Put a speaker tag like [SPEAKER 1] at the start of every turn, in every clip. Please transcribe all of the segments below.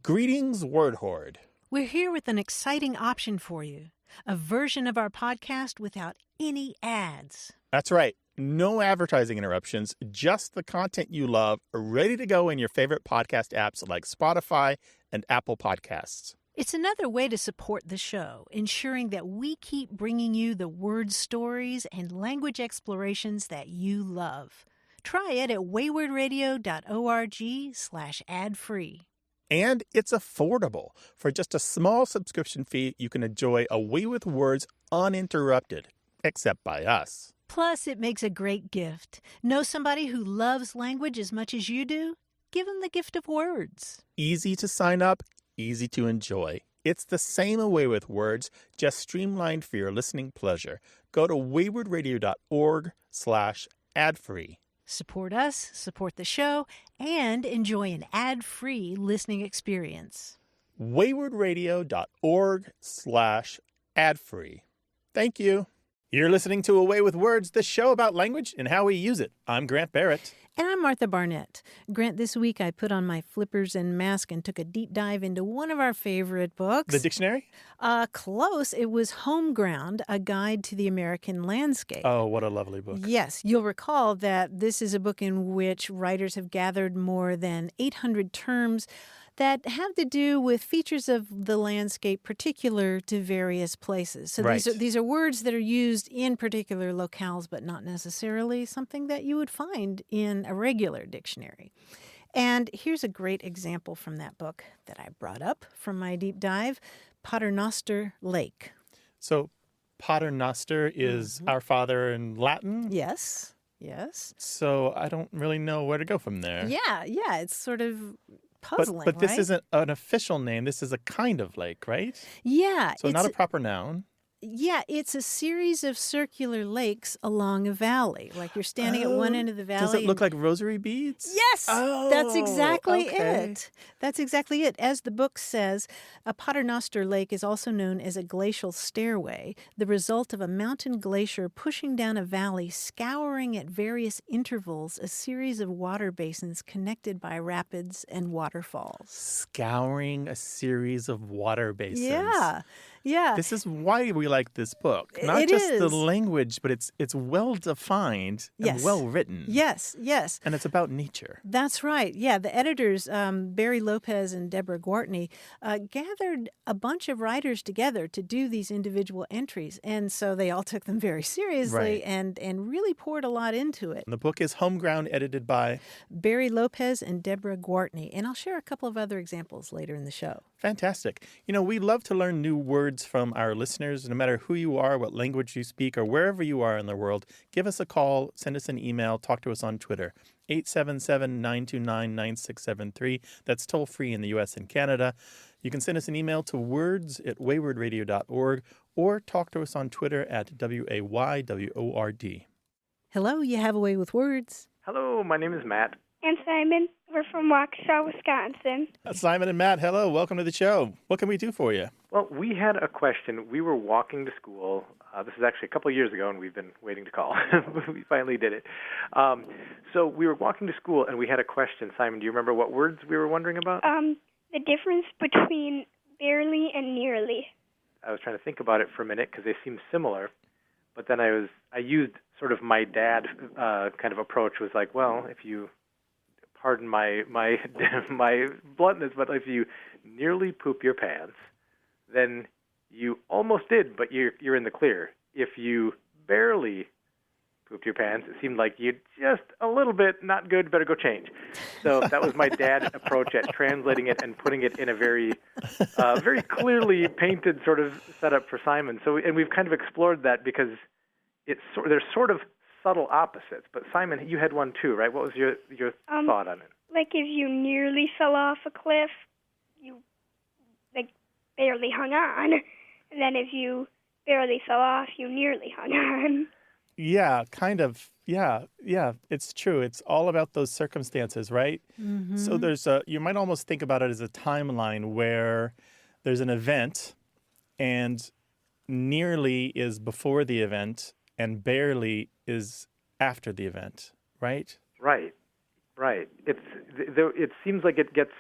[SPEAKER 1] Greetings, Word Horde.
[SPEAKER 2] We're here with an exciting option for you, a version of our podcast without any ads.
[SPEAKER 1] That's right. No advertising interruptions, just the content you love, ready to go in your favorite podcast apps like Spotify and Apple Podcasts.
[SPEAKER 2] It's another way to support the show, ensuring that we keep bringing you the word stories and language explorations that you love. Try it at waywardradio.org/ad-free.
[SPEAKER 1] And it's affordable. For just a small subscription fee, you can enjoy A Way with Words uninterrupted, except by us.
[SPEAKER 2] Plus, it makes a great gift. Know somebody who loves language as much as you do? Give them the gift of words.
[SPEAKER 1] Easy to sign up, easy to enjoy. It's the same A Way with Words, just streamlined for your listening pleasure. Go to waywardradio.org/ad-free.
[SPEAKER 2] Support us, support the show, and enjoy an ad-free listening experience.
[SPEAKER 1] waywardradio.org/ad-free. Thank you. You're listening to A Way with Words, the show about language and how we use it. I'm Grant Barrett.
[SPEAKER 2] And I'm Martha Barnett. Grant, this week I put on my flippers and mask and took a deep dive into one of our favorite books.
[SPEAKER 1] The dictionary?
[SPEAKER 2] Close. It was Homeground, A Guide to the American Landscape.
[SPEAKER 1] Oh, what a lovely book.
[SPEAKER 2] Yes. You'll recall that this is a book in which writers have gathered more than 800 terms that have to do with features of the landscape particular to various places. So
[SPEAKER 1] right.
[SPEAKER 2] these are words that are used in particular locales, but not necessarily something that you would find in a regular dictionary. And here's a great example from that book that I brought up from my deep dive, Paternoster Lake.
[SPEAKER 1] So paternoster is our father in Latin?
[SPEAKER 2] Yes. Yes.
[SPEAKER 1] So I don't really know where to go from there.
[SPEAKER 2] Yeah. It's sort of puzzling,
[SPEAKER 1] but this
[SPEAKER 2] right?
[SPEAKER 1] isn't an official name. This is a kind of lake, right?
[SPEAKER 2] Yeah.
[SPEAKER 1] So not a proper noun.
[SPEAKER 2] Yeah, it's a series of circular lakes along a valley. Like you're standing at one end of the valley.
[SPEAKER 1] Does it look like rosary beads?
[SPEAKER 2] Yes, that's exactly
[SPEAKER 1] okay.
[SPEAKER 2] it. That's exactly it. As the book says, a paternoster lake is also known as a glacial stairway, the result of a mountain glacier pushing down a valley, scouring at various intervals a series of water basins connected by rapids and waterfalls.
[SPEAKER 1] Scouring a series of water basins.
[SPEAKER 2] Yeah.
[SPEAKER 1] This is why we like this book. Not just the language, but it's well defined and well written.
[SPEAKER 2] Yes.
[SPEAKER 1] And it's about nature.
[SPEAKER 2] That's right. Yeah, the editors, Barry Lopez and Deborah Gwartney, gathered a bunch of writers together to do these individual entries. And so they all took them very seriously and really poured a lot into it.
[SPEAKER 1] And the book is Homeground, edited by
[SPEAKER 2] Barry Lopez and Deborah Gwartney. And I'll share a couple of other examples later in the show.
[SPEAKER 1] Fantastic. You know, we love to learn new words from our listeners, no matter who you are, what language you speak, or wherever you are in the world. Give us a call, send us an email, talk to us on Twitter, 877-929-9673. That's toll free in the U.S. and Canada. You can send us an email to words@waywardradio.org or talk to us on Twitter at WAYWORD.
[SPEAKER 2] Hello, you have a way with words.
[SPEAKER 3] Hello, my name is Matt.
[SPEAKER 4] And Simon. We're from Waukesha, Wisconsin.
[SPEAKER 1] Simon and Matt, hello. Welcome to the show. What can we do for you?
[SPEAKER 3] Well, we had a question. We were walking to school. This is actually a couple of years ago, and we've been waiting to call. We finally did it. So we were walking to school, and we had a question. Simon, do you remember what words we were wondering about?
[SPEAKER 4] The difference between barely and nearly.
[SPEAKER 3] I was trying to think about it for a minute because they seem similar. But then I used sort of my dad kind of approach, was like, well, if you... Pardon my bluntness, but if you nearly poop your pants, then you almost did, but you're in the clear. If you barely pooped your pants, it seemed like you just a little bit not good, better go change. So that was my dad's approach at translating it and putting it in a very clearly painted sort of setup for Simon. So and we've kind of explored that because there's sort of subtle opposites. But Simon, you had one too, right? What was your thought on it?
[SPEAKER 4] Like if you nearly fell off a cliff, you barely hung on. And then if you barely fell off, you nearly hung on.
[SPEAKER 1] Yeah, kind of. Yeah, it's true. It's all about those circumstances, right? Mm-hmm. So you might almost think about it as a timeline where there's an event and nearly is before the event and barely is after the event, right?
[SPEAKER 3] Right. It seems like it gets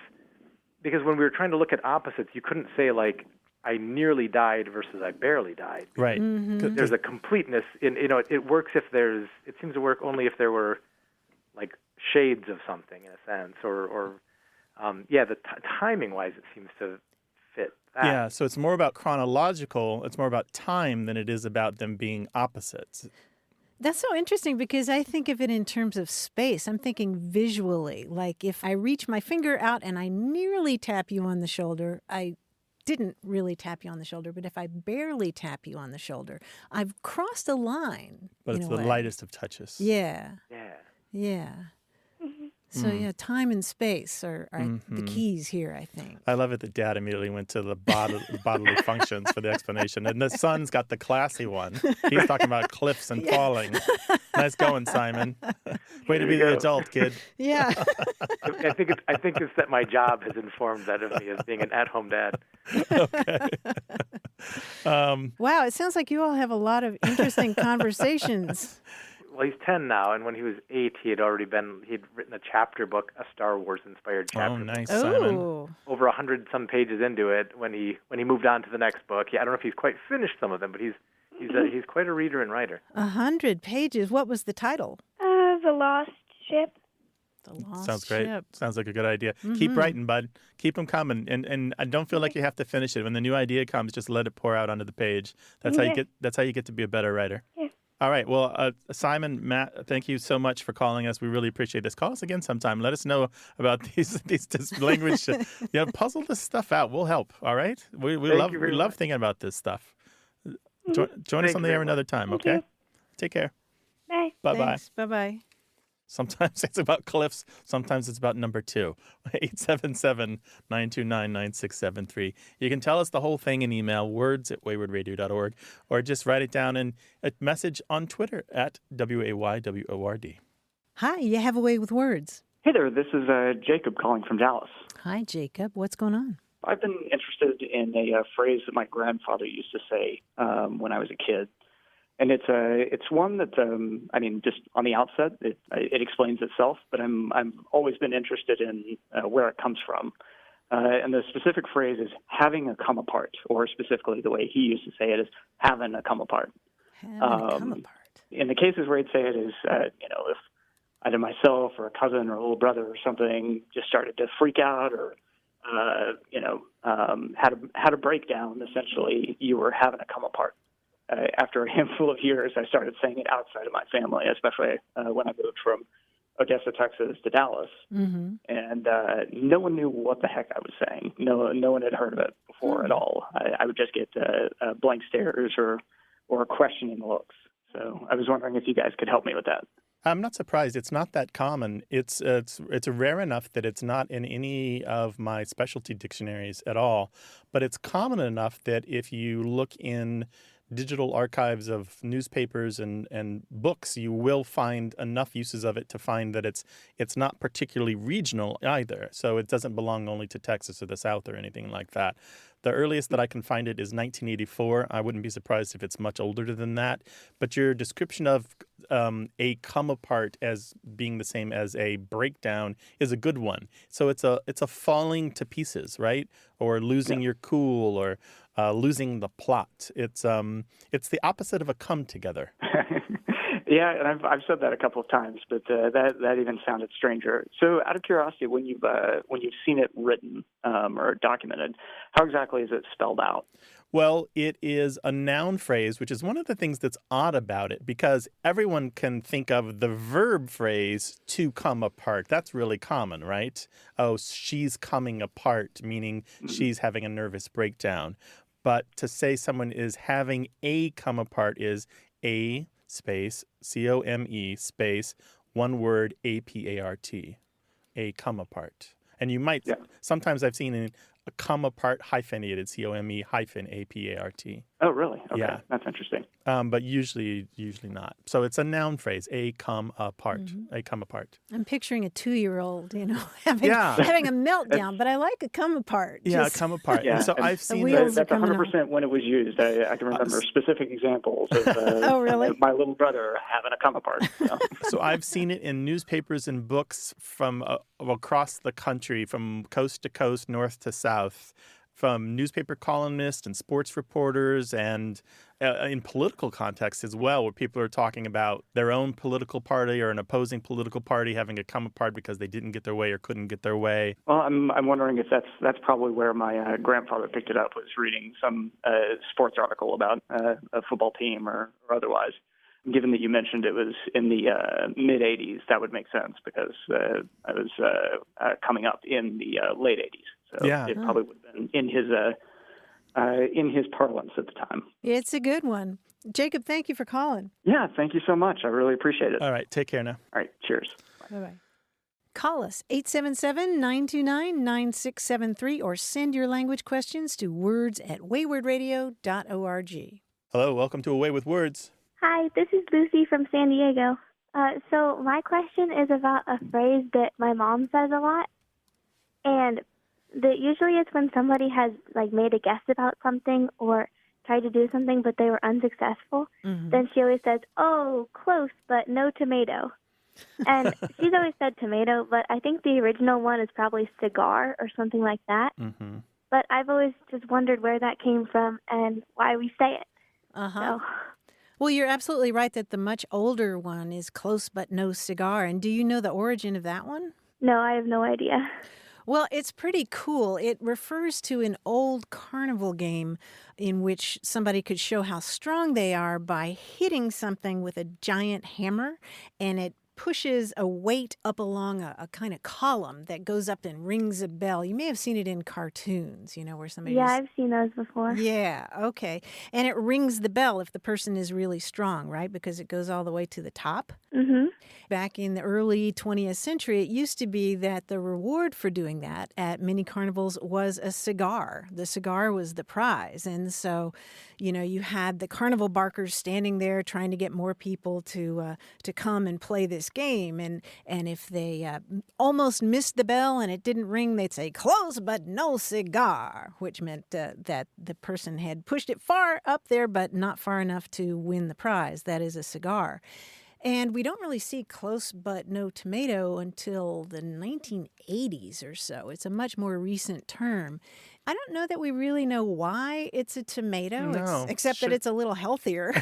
[SPEAKER 3] because when we were trying to look at opposites, you couldn't say like I nearly died versus I barely died.
[SPEAKER 1] Right.
[SPEAKER 3] There's a completeness in, it works if it seems to work only if there were like shades of something in a sense, or the timing wise it seems to fit that.
[SPEAKER 1] Yeah, so it's more about chronological, it's more about time than it is about them being opposites.
[SPEAKER 2] That's so interesting because I think of it in terms of space. I'm thinking visually. Like if I reach my finger out and I nearly tap you on the shoulder, I didn't really tap you on the shoulder, but if I barely tap you on the shoulder, I've crossed a line.
[SPEAKER 1] But it's the lightest of touches.
[SPEAKER 2] Yeah.
[SPEAKER 3] Yeah.
[SPEAKER 2] Yeah. So, time and space are the keys here, I think.
[SPEAKER 1] I love it that Dad immediately went to the bodily functions for the explanation. And the son's got the classy one. He's talking about cliffs and falling. Nice going, Simon. Way to be the adult, kid.
[SPEAKER 2] Yeah.
[SPEAKER 3] I think it's that my job has informed that of me as being an at-home dad.
[SPEAKER 1] Okay.
[SPEAKER 2] Wow, it sounds like you all have a lot of interesting conversations.
[SPEAKER 3] Well, he's 10 now, and when he was 8, he'd written a chapter book, a Star Wars-inspired chapter book.
[SPEAKER 1] Oh, nice, Simon.
[SPEAKER 3] Over 100-some pages into it when he moved on to the next book. I don't know if he's quite finished some of them, but he's quite a reader and writer.
[SPEAKER 2] 100 pages. What was the title?
[SPEAKER 4] The Lost Ship.
[SPEAKER 2] The Lost
[SPEAKER 1] Sounds great.
[SPEAKER 2] Ship.
[SPEAKER 1] Sounds like a good idea. Keep writing, bud. Keep them coming, and I don't feel like you have to finish it. When the new idea comes, just let it pour out onto the page. That's how you get. That's how you get to be a better writer.
[SPEAKER 4] Yeah.
[SPEAKER 1] All right. Well, Simon, Matt, thank you so much for calling us. We really appreciate this. Call us again sometime. Let us know about these language. Puzzle this stuff out. We'll help. All right. We love thinking about this stuff. Join us on the air another time.
[SPEAKER 4] Thank
[SPEAKER 1] Okay.
[SPEAKER 4] you.
[SPEAKER 1] Take care.
[SPEAKER 4] Bye.
[SPEAKER 1] Bye-bye.
[SPEAKER 2] Bye bye.
[SPEAKER 1] Sometimes it's about cliffs. Sometimes it's about number 2. 877-929-9673. You can tell us the whole thing in email, words@waywardradio.org, or just write it down in a message on Twitter at WAYWORD.
[SPEAKER 2] Hi, you have a way with words.
[SPEAKER 5] Hey there, this is Jacob calling from Dallas.
[SPEAKER 2] Hi, Jacob. What's going on?
[SPEAKER 5] I've been interested in a phrase that my grandfather used to say when I was a kid. And it's one that just on the outset it explains itself, but I've always been interested in where it comes from. And the specific phrase is having a come apart, or specifically the way he used to say it is having a come apart.
[SPEAKER 2] Having a come apart.
[SPEAKER 5] In the cases where he'd say it is, if either myself or a cousin or a little brother or something just started to freak out or had a breakdown, essentially you were having a come apart. After a handful of years, I started saying it outside of my family, especially when I moved from Odessa, Texas to Dallas. Mm-hmm. And no one knew what the heck I was saying. No one had heard of it before at all. I would just get blank stares or questioning looks. So I was wondering if you guys could help me with that.
[SPEAKER 1] I'm not surprised. It's not that common. It's rare enough that it's not in any of my specialty dictionaries at all. But it's common enough that if you look in digital archives of newspapers and books, you will find enough uses of it to find that it's not particularly regional either. So it doesn't belong only to Texas or the South or anything like that. The earliest that I can find it is 1984. I wouldn't be surprised if it's much older than that. But your description of a come apart as being the same as a breakdown is a good one. So it's a falling to pieces, right? Or losing your cool, or losing the plot. It's the opposite of a come together.
[SPEAKER 5] Yeah, and I've said that a couple of times, but that even sounded stranger. So, out of curiosity, when you've seen it written or documented, how exactly is it spelled out?
[SPEAKER 1] Well, it is a noun phrase, which is one of the things that's odd about it, because everyone can think of the verb phrase to come apart. That's really common, right? Oh, she's coming apart, meaning she's having a nervous breakdown. But to say someone is having a come apart is a space, C-O-M-E space, one word, A-P-A-R-T, a come apart. And you might, sometimes I've seen come apart hyphenated, COME-APART.
[SPEAKER 5] Oh, really? Okay,
[SPEAKER 1] Yeah.
[SPEAKER 5] that's interesting.
[SPEAKER 1] But usually not. So it's a noun phrase, a come apart, a come apart.
[SPEAKER 2] I'm picturing a 2-year-old, having a meltdown, but I like a come apart.
[SPEAKER 1] Yeah, come apart.
[SPEAKER 5] Yeah,
[SPEAKER 1] and so
[SPEAKER 5] and
[SPEAKER 1] I've seen
[SPEAKER 2] wheels
[SPEAKER 1] that.
[SPEAKER 5] That's
[SPEAKER 2] are coming
[SPEAKER 5] 100% when it was used. I can remember specific examples of
[SPEAKER 2] Oh, really?
[SPEAKER 5] my little brother having a come apart.
[SPEAKER 1] So I've seen it in newspapers and books from across the country, from coast to coast, north to south, from newspaper columnists and sports reporters, and in political contexts as well, where people are talking about their own political party or an opposing political party having a come apart because they didn't get their way or couldn't get their way.
[SPEAKER 5] Well, I'm wondering if that's probably where my grandfather picked it up, was reading some sports article about a football team or otherwise. Given that you mentioned it was in the mid-'80s, that would make sense because I was coming up in the late '80s. So it probably would have been in his parlance at the time.
[SPEAKER 2] It's a good one. Jacob, thank you for calling.
[SPEAKER 5] Yeah, thank you so much. I really appreciate it.
[SPEAKER 1] All right, take care now.
[SPEAKER 5] All right, cheers.
[SPEAKER 2] Bye-bye. Call us, 877-929-9673, or send your language questions to words@waywardradio.org.
[SPEAKER 1] Hello, welcome to Away with Words.
[SPEAKER 6] Hi, this is Lucy from San Diego. So my question is about a phrase that my mom says a lot, and that usually it's when somebody has made a guess about something or tried to do something but they were unsuccessful.
[SPEAKER 2] Mm-hmm.
[SPEAKER 6] Then she always says, "Oh, close, but no tomato." And she's always said tomato, but I think the original one is probably cigar or something like that.
[SPEAKER 1] Mm-hmm.
[SPEAKER 6] But I've always just wondered where that came from and why we say it.
[SPEAKER 2] Uh-huh.
[SPEAKER 6] So.
[SPEAKER 2] Well, you're absolutely right that the much older one is close but no cigar. And do you know the origin of that one?
[SPEAKER 6] No, I have no idea.
[SPEAKER 2] Well, it's pretty cool. It refers to an old carnival game in which somebody could show how strong they are by hitting something with a giant hammer, and it pushes a weight up along a kind of column that goes up and rings a bell. You may have seen it in cartoons, where somebody...
[SPEAKER 6] Yeah, I've seen those before.
[SPEAKER 2] Yeah, okay. And it rings the bell if the person is really strong, right? Because it goes all the way to the top.
[SPEAKER 6] Mm-hmm.
[SPEAKER 2] Back in the early 20th century, it used to be that the reward for doing that at many carnivals was a cigar. The cigar was the prize. And so, you had the carnival barkers standing there trying to get more people to come and play this game. And if they almost missed the bell and it didn't ring, they'd say, "Close but no cigar," which meant that the person had pushed it far up there, but not far enough to win the prize. That is a cigar. And we don't really see close but no tomato until the 1980s or so. It's a much more recent term. I don't know that we really know why it's a tomato,
[SPEAKER 1] No,
[SPEAKER 2] except that it's a little healthier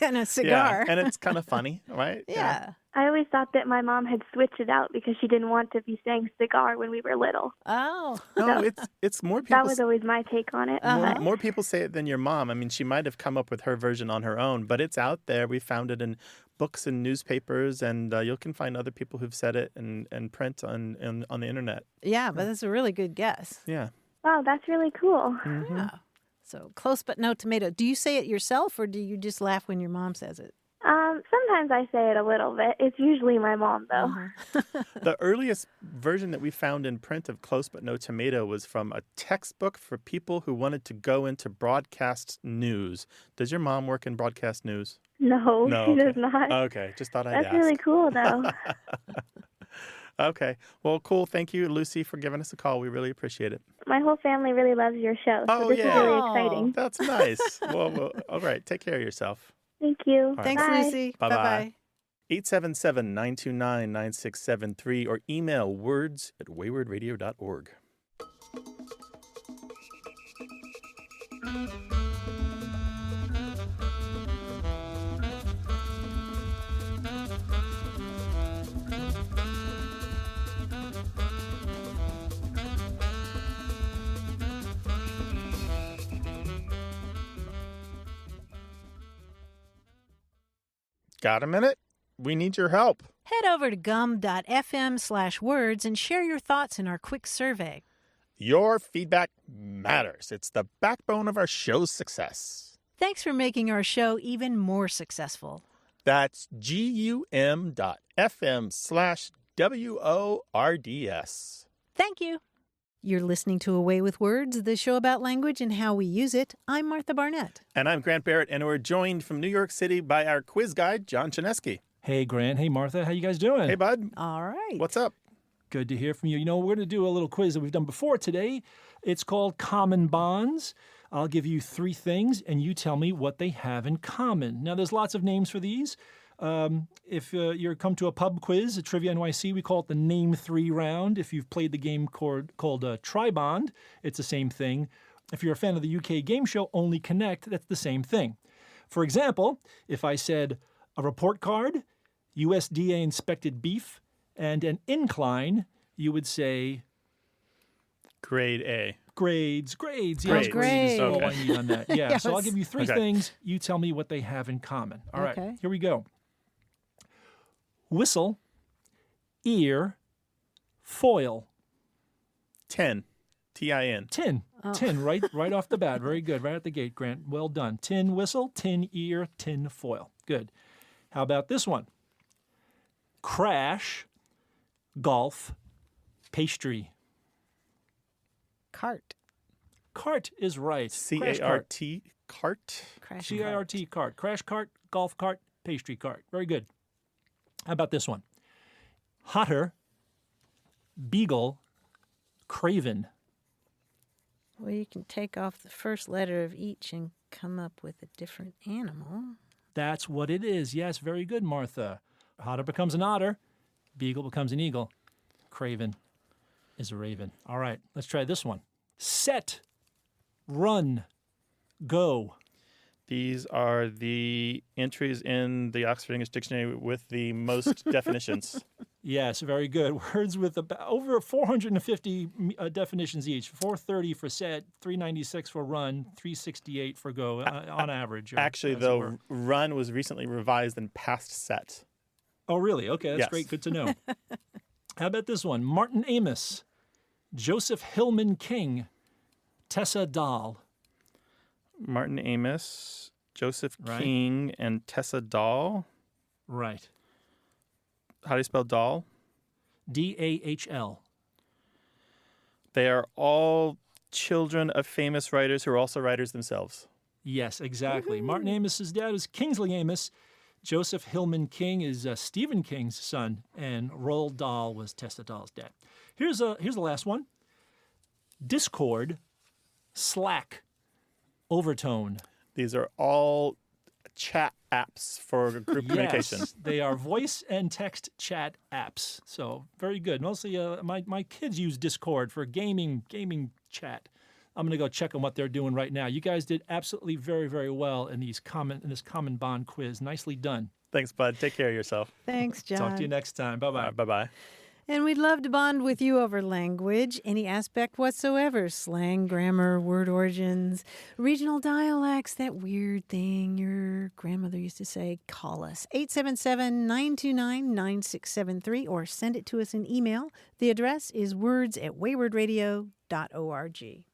[SPEAKER 2] than a
[SPEAKER 1] Yeah,
[SPEAKER 2] cigar.
[SPEAKER 1] and it's kind of funny, right?
[SPEAKER 2] Yeah.
[SPEAKER 6] I always thought that my mom had switched it out because she didn't want to be saying cigar when we were little.
[SPEAKER 2] Oh.
[SPEAKER 1] No, it's more people.
[SPEAKER 6] That was always my take on it.
[SPEAKER 1] More people say it than your mom. I mean, she might have come up with her version on her own, but it's out there. We found it in books and newspapers, and you can find other people who've said it and print on the internet.
[SPEAKER 2] Yeah, but that's a really good guess.
[SPEAKER 1] Yeah.
[SPEAKER 6] Wow, that's really cool.
[SPEAKER 1] Mm-hmm.
[SPEAKER 2] Yeah. So close but no tomato. Do you say it yourself, or do you just laugh when your mom says it?
[SPEAKER 6] Sometimes I say it a little bit. It's usually my mom, though.
[SPEAKER 2] Uh-huh.
[SPEAKER 1] The earliest version that we found in print of Close But No Tomato was from a textbook for people who wanted to go into broadcast news. Does your mom work in broadcast news?
[SPEAKER 6] No, she does not.
[SPEAKER 1] Okay, just thought I'd ask.
[SPEAKER 6] That's really cool, though.
[SPEAKER 1] Okay. Well, cool. Thank you, Lucy, for giving us a call. We really appreciate it.
[SPEAKER 6] My whole family really loves your show, so this is
[SPEAKER 1] yeah.
[SPEAKER 6] really exciting.
[SPEAKER 1] That's nice. well, all right. Take care of yourself.
[SPEAKER 6] Thank you.
[SPEAKER 1] All right.
[SPEAKER 2] Thanks,
[SPEAKER 6] Bye.
[SPEAKER 2] Lucy.
[SPEAKER 1] Bye-bye.
[SPEAKER 2] Bye-bye.
[SPEAKER 1] 877-929-9673 or email words@waywardradio.org. Got a minute? We need your help.
[SPEAKER 2] Head over to gum.fm/words and share your thoughts in our quick survey.
[SPEAKER 1] Your feedback matters. It's the backbone of our show's success.
[SPEAKER 2] Thanks for making our show even more successful.
[SPEAKER 1] That's gum.fm/WORDS.
[SPEAKER 2] Thank you. You're listening to Away with Words, the show about language and how we use it. I'm Martha Barnett.
[SPEAKER 1] And I'm Grant Barrett, and we're joined from New York City by our quiz guide, John Chinesky.
[SPEAKER 7] Hey, Grant. Hey, Martha. How you guys doing?
[SPEAKER 1] Hey, bud.
[SPEAKER 2] All right.
[SPEAKER 1] What's up?
[SPEAKER 7] Good to hear from you. You know, we're going to do a little quiz that we've done before today. It's called Common Bonds. I'll give you 3 things, and you tell me what they have in common. Now, there's lots of names for these. If you're come to a pub quiz at Trivia NYC, we call it the Name 3 round. If you've played the game called Tri-Bond, it's the same thing. If you're a fan of the UK game show Only Connect, that's the same thing. For example, if I said a report card, USDA inspected beef, and an incline, you would say
[SPEAKER 1] Grade A.
[SPEAKER 7] grades.
[SPEAKER 2] Grades.
[SPEAKER 7] Yes, grades is all
[SPEAKER 1] Okay.
[SPEAKER 7] I need on that. Yeah,
[SPEAKER 2] Yes.
[SPEAKER 7] so I'll give you 3
[SPEAKER 1] Okay.
[SPEAKER 7] things. You tell me what they have in common. All right,
[SPEAKER 2] Okay.
[SPEAKER 7] here we go. Whistle, ear, foil,
[SPEAKER 1] 10. T-I-N.
[SPEAKER 7] tin. Tin, right off the bat. Very good. Right at the gate, Grant. Well done. Tin whistle, tin ear, tin foil. Good. How about this one? Crash, golf, pastry.
[SPEAKER 2] Cart.
[SPEAKER 7] Cart is right. Crash cart.
[SPEAKER 1] C-A-R-T. Cart.
[SPEAKER 2] Crash
[SPEAKER 7] C-I-R-T, cart. Crash cart, golf cart, pastry cart. Very good. How about this one? Hotter, beagle, craven.
[SPEAKER 2] Well, you can take off the first letter of each and come up with a different animal.
[SPEAKER 7] That's what it is. Yes, very good, Martha. Hotter becomes an otter. Beagle becomes an eagle. Craven is a raven. All right, let's try this one. Set, run, go.
[SPEAKER 1] These are the entries in the Oxford English Dictionary with the most definitions.
[SPEAKER 7] Yes, very good. Words with about over 450 definitions each. 430 for set, 396 for run, 368 for go on average.
[SPEAKER 1] Actually,
[SPEAKER 7] as it were.
[SPEAKER 1] though, run was recently revised in past set.
[SPEAKER 7] Oh, really? Okay, that's
[SPEAKER 1] Yes.
[SPEAKER 7] great. Good to know. How about this one? Martin Amis, Joseph Hillman King, Tessa Dahl.
[SPEAKER 1] Martin Amis, Joseph
[SPEAKER 7] Right.
[SPEAKER 1] King, and Tessa Dahl.
[SPEAKER 7] Right.
[SPEAKER 1] How do you spell Dahl?
[SPEAKER 7] D-A-H-L.
[SPEAKER 1] They are all children of famous writers who are also writers themselves.
[SPEAKER 7] Yes, exactly. Martin Amis's dad was Kingsley Amis. Joseph Hillman King is Stephen King's son, and Roald Dahl was Tessa Dahl's dad. Here's the last one. Discord, Slack, Overtone.
[SPEAKER 1] These are all chat apps for group communication.
[SPEAKER 7] Yes, they are voice and text chat apps. So very good. Mostly, my kids use Discord for gaming chat. I'm going to go check on what they're doing right now. You guys did absolutely very, very well in this common bond quiz. Nicely done.
[SPEAKER 1] Thanks, bud. Take care of yourself.
[SPEAKER 2] Thanks, John.
[SPEAKER 7] Talk to you next time. Bye bye.
[SPEAKER 1] Bye-bye.
[SPEAKER 2] And we'd love to bond with you over language, any aspect whatsoever. Slang, grammar, word origins, regional dialects, that weird thing your grandmother used to say. Call us, 877-929-9673, or send it to us in email. The address is words@waywardradio.org.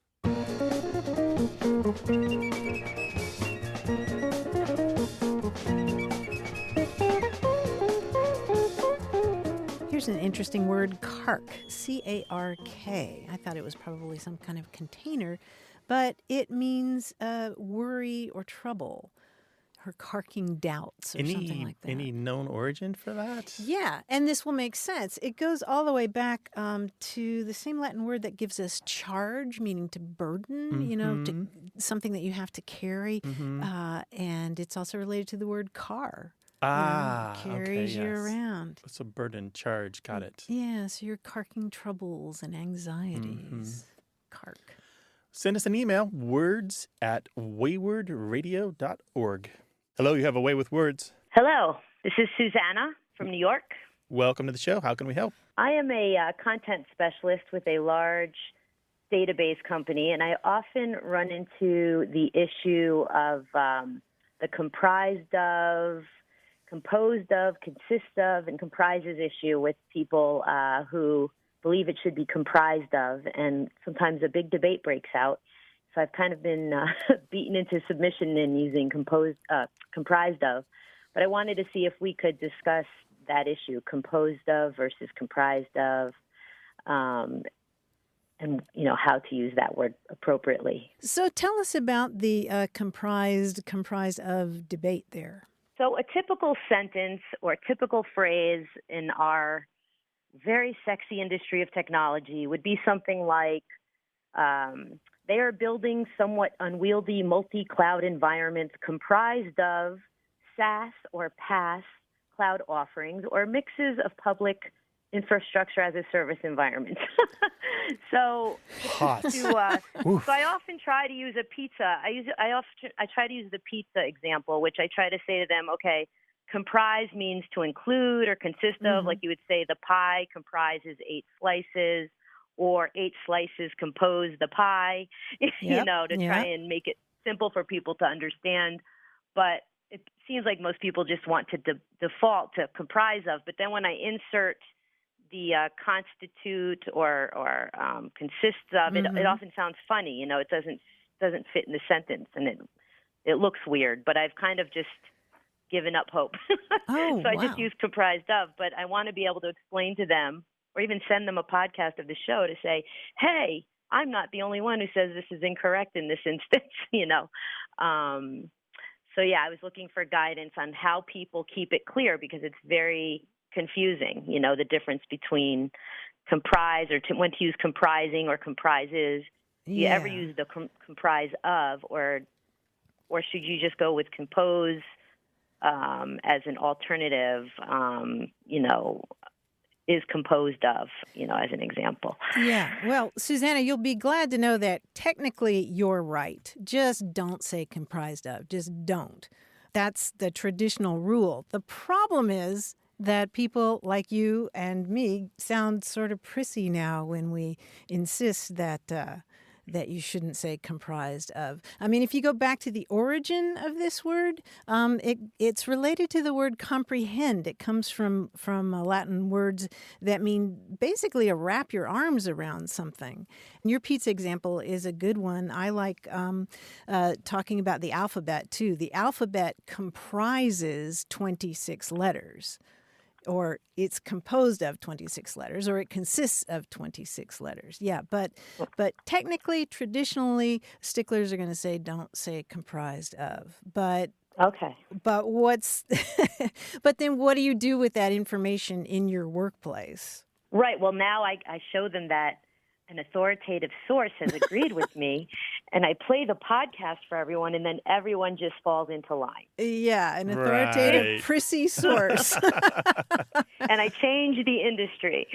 [SPEAKER 2] Here's an interesting word, cark, C-A-R-K. I thought it was probably some kind of container, but it means worry or trouble, or carking doubts or something like that.
[SPEAKER 1] Any known origin for that?
[SPEAKER 2] Yeah, and this will make sense. It goes all the way back to the same Latin word that gives us charge, meaning to burden, to something that you have to carry. And it's also related to the word car. Carries you around.
[SPEAKER 1] It's a burden, charge. Got it.
[SPEAKER 2] Yeah, so you're carking troubles and anxieties. Cark.
[SPEAKER 1] Send us an email, words@waywardradio.org. Hello, you have a way with words.
[SPEAKER 8] Hello, this is Susanna from New York.
[SPEAKER 1] Welcome to the show. How can we help?
[SPEAKER 8] I am a content specialist with a large database company, and I often run into the issue of the comprised of, composed of, consist of, and comprises issue with people who believe it should be comprised of, and sometimes a big debate breaks out. So I've kind of been beaten into submission in using comprised of, but I wanted to see if we could discuss that issue, composed of versus comprised of, how to use that word appropriately.
[SPEAKER 2] So tell us about the comprised of debate there.
[SPEAKER 8] So a typical sentence or a typical phrase in our very sexy industry of technology would be something like, they are building somewhat unwieldy multi-cloud environments comprised of SaaS or PaaS cloud offerings or mixes of public infrastructure as a service environment. So,
[SPEAKER 1] Hot.
[SPEAKER 8] so I often try to use a pizza. I try to use the pizza example, which I try to say to them, okay, comprise means to include or consist of, like you would say the pie comprises 8 slices, or 8 slices compose the pie, try and make it simple for people to understand. But it seems like most people just want to default to comprise of. But then when I insert the constitute or consists of, it often sounds funny. It doesn't fit in the sentence, and it looks weird. But I've kind of just given up hope.
[SPEAKER 2] Oh,
[SPEAKER 8] so I just use comprised of. But I want to be able to explain to them, or even send them a podcast of the show to say, hey, I'm not the only one who says this is incorrect in this instance, So, I was looking for guidance on how people keep it clear, because it's very confusing, the difference between comprise or when to use comprising or comprises. Do you ever use the comprise of, or should you just go with compose as an alternative, is composed of, as an example.
[SPEAKER 2] Yeah. Well, Susanna, you'll be glad to know that technically you're right. Just don't say comprised of. Just don't. That's the traditional rule. The problem is that people like you and me sound sort of prissy now when we insist that you shouldn't say comprised of. I mean, if you go back to the origin of this word, it's related to the word comprehend. It comes from Latin words that mean basically to wrap your arms around something. And your pizza example is a good one. I like talking about the alphabet, too. The alphabet comprises 26 letters. Or it's composed of 26 letters, or it consists of 26 letters. Yeah, but technically, traditionally, sticklers are going to say don't say comprised of. But
[SPEAKER 8] okay.
[SPEAKER 2] But but then what do you do with that information in your workplace?
[SPEAKER 8] Right. Well, now I show them that an authoritative source has agreed with me, and I play the podcast for everyone, and then everyone just falls into line.
[SPEAKER 2] Yeah, an authoritative, prissy source.
[SPEAKER 8] And I change the industry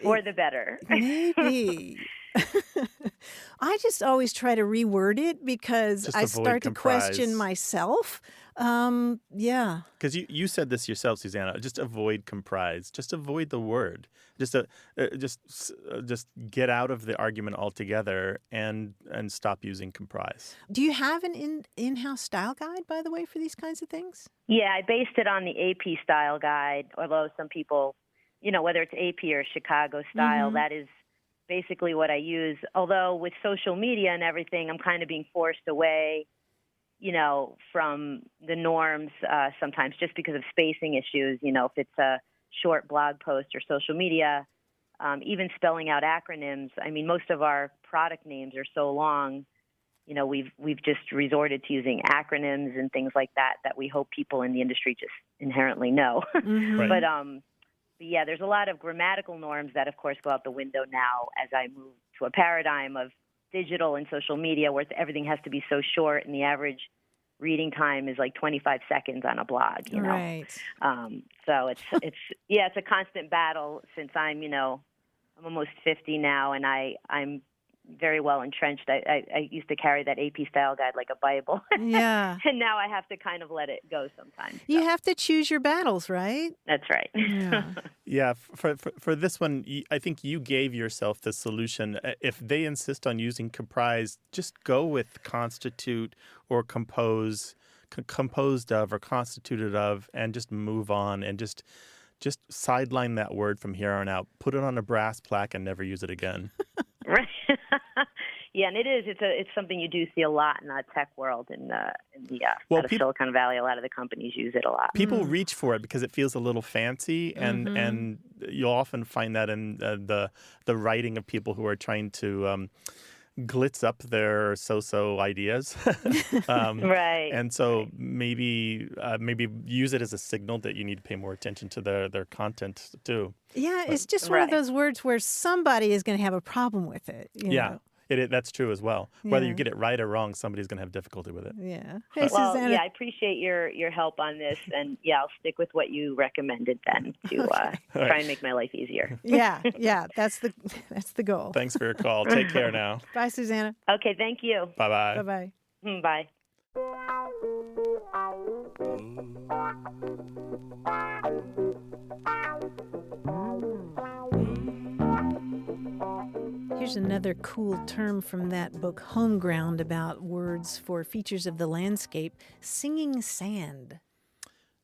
[SPEAKER 8] for the better.
[SPEAKER 2] Maybe. I just always try to reword it because I start to question myself. Yeah.
[SPEAKER 1] Because you said this yourself, Susanna. Just avoid comprise. Just avoid the word. Just get out of the argument altogether and stop using comprise.
[SPEAKER 2] Do you have an in-house style guide, by the way, for these kinds of things?
[SPEAKER 8] Yeah, I based it on the AP style guide, although some people, whether it's AP or Chicago style, that is basically what I use. Although with social media and everything, I'm kind of being forced away, from the norms sometimes just because of spacing issues. If it's a short blog post or social media, even spelling out acronyms. I mean, most of our product names are so long, we've just resorted to using acronyms and things like that we hope people in the industry just inherently know.
[SPEAKER 1] Right.
[SPEAKER 8] But yeah, there's a lot of grammatical norms that, of course, go out the window now as I move to a paradigm of digital and social media where everything has to be so short and the average reading time is like 25 seconds on a blog,
[SPEAKER 2] Right.
[SPEAKER 8] So it's a constant battle since I'm almost 50 now, and I'm very well entrenched. I used to carry that AP style guide like a Bible.
[SPEAKER 2] Yeah.
[SPEAKER 8] And now I have to kind of let it go sometimes. So.
[SPEAKER 2] You have to choose your battles, right?
[SPEAKER 8] That's right.
[SPEAKER 2] Yeah.
[SPEAKER 1] Yeah, for this one, I think you gave yourself the solution. If they insist on using comprise, just go with constitute or compose, composed of or constituted of, and just move on and just sideline that word from here on out. Put it on a brass plaque and never use it again.
[SPEAKER 8] Right. Yeah, and it is. It's something you do see a lot in the tech world, in the
[SPEAKER 1] Well,
[SPEAKER 8] out of Silicon Valley. A lot of the companies use it a lot.
[SPEAKER 1] People reach for it because it feels a little fancy, and you'll often find that in the writing of people who are trying to glitz up their so-so ideas.
[SPEAKER 8] Right.
[SPEAKER 1] And so maybe use it as a signal that you need to pay more attention to their content too.
[SPEAKER 2] Yeah, it's just one of those words where somebody is going to have a problem with it. You know?
[SPEAKER 1] That's true as well. Whether you
[SPEAKER 2] Yeah.
[SPEAKER 1] get it right or wrong, somebody's going to have difficulty with it.
[SPEAKER 2] Yeah. Hey,
[SPEAKER 8] Well,
[SPEAKER 2] Susanna.
[SPEAKER 8] yeah, I appreciate your help on this, and I'll stick with what you recommended then to try and make my life easier.
[SPEAKER 2] Yeah, that's the goal.
[SPEAKER 1] Thanks for your call. Take care now.
[SPEAKER 2] Bye, Susanna.
[SPEAKER 8] Okay, thank you.
[SPEAKER 1] Bye-bye.
[SPEAKER 2] Bye-bye.
[SPEAKER 8] Bye.
[SPEAKER 2] Here's another cool term from that book, Homeground, about words for features of the landscape. Singing sand.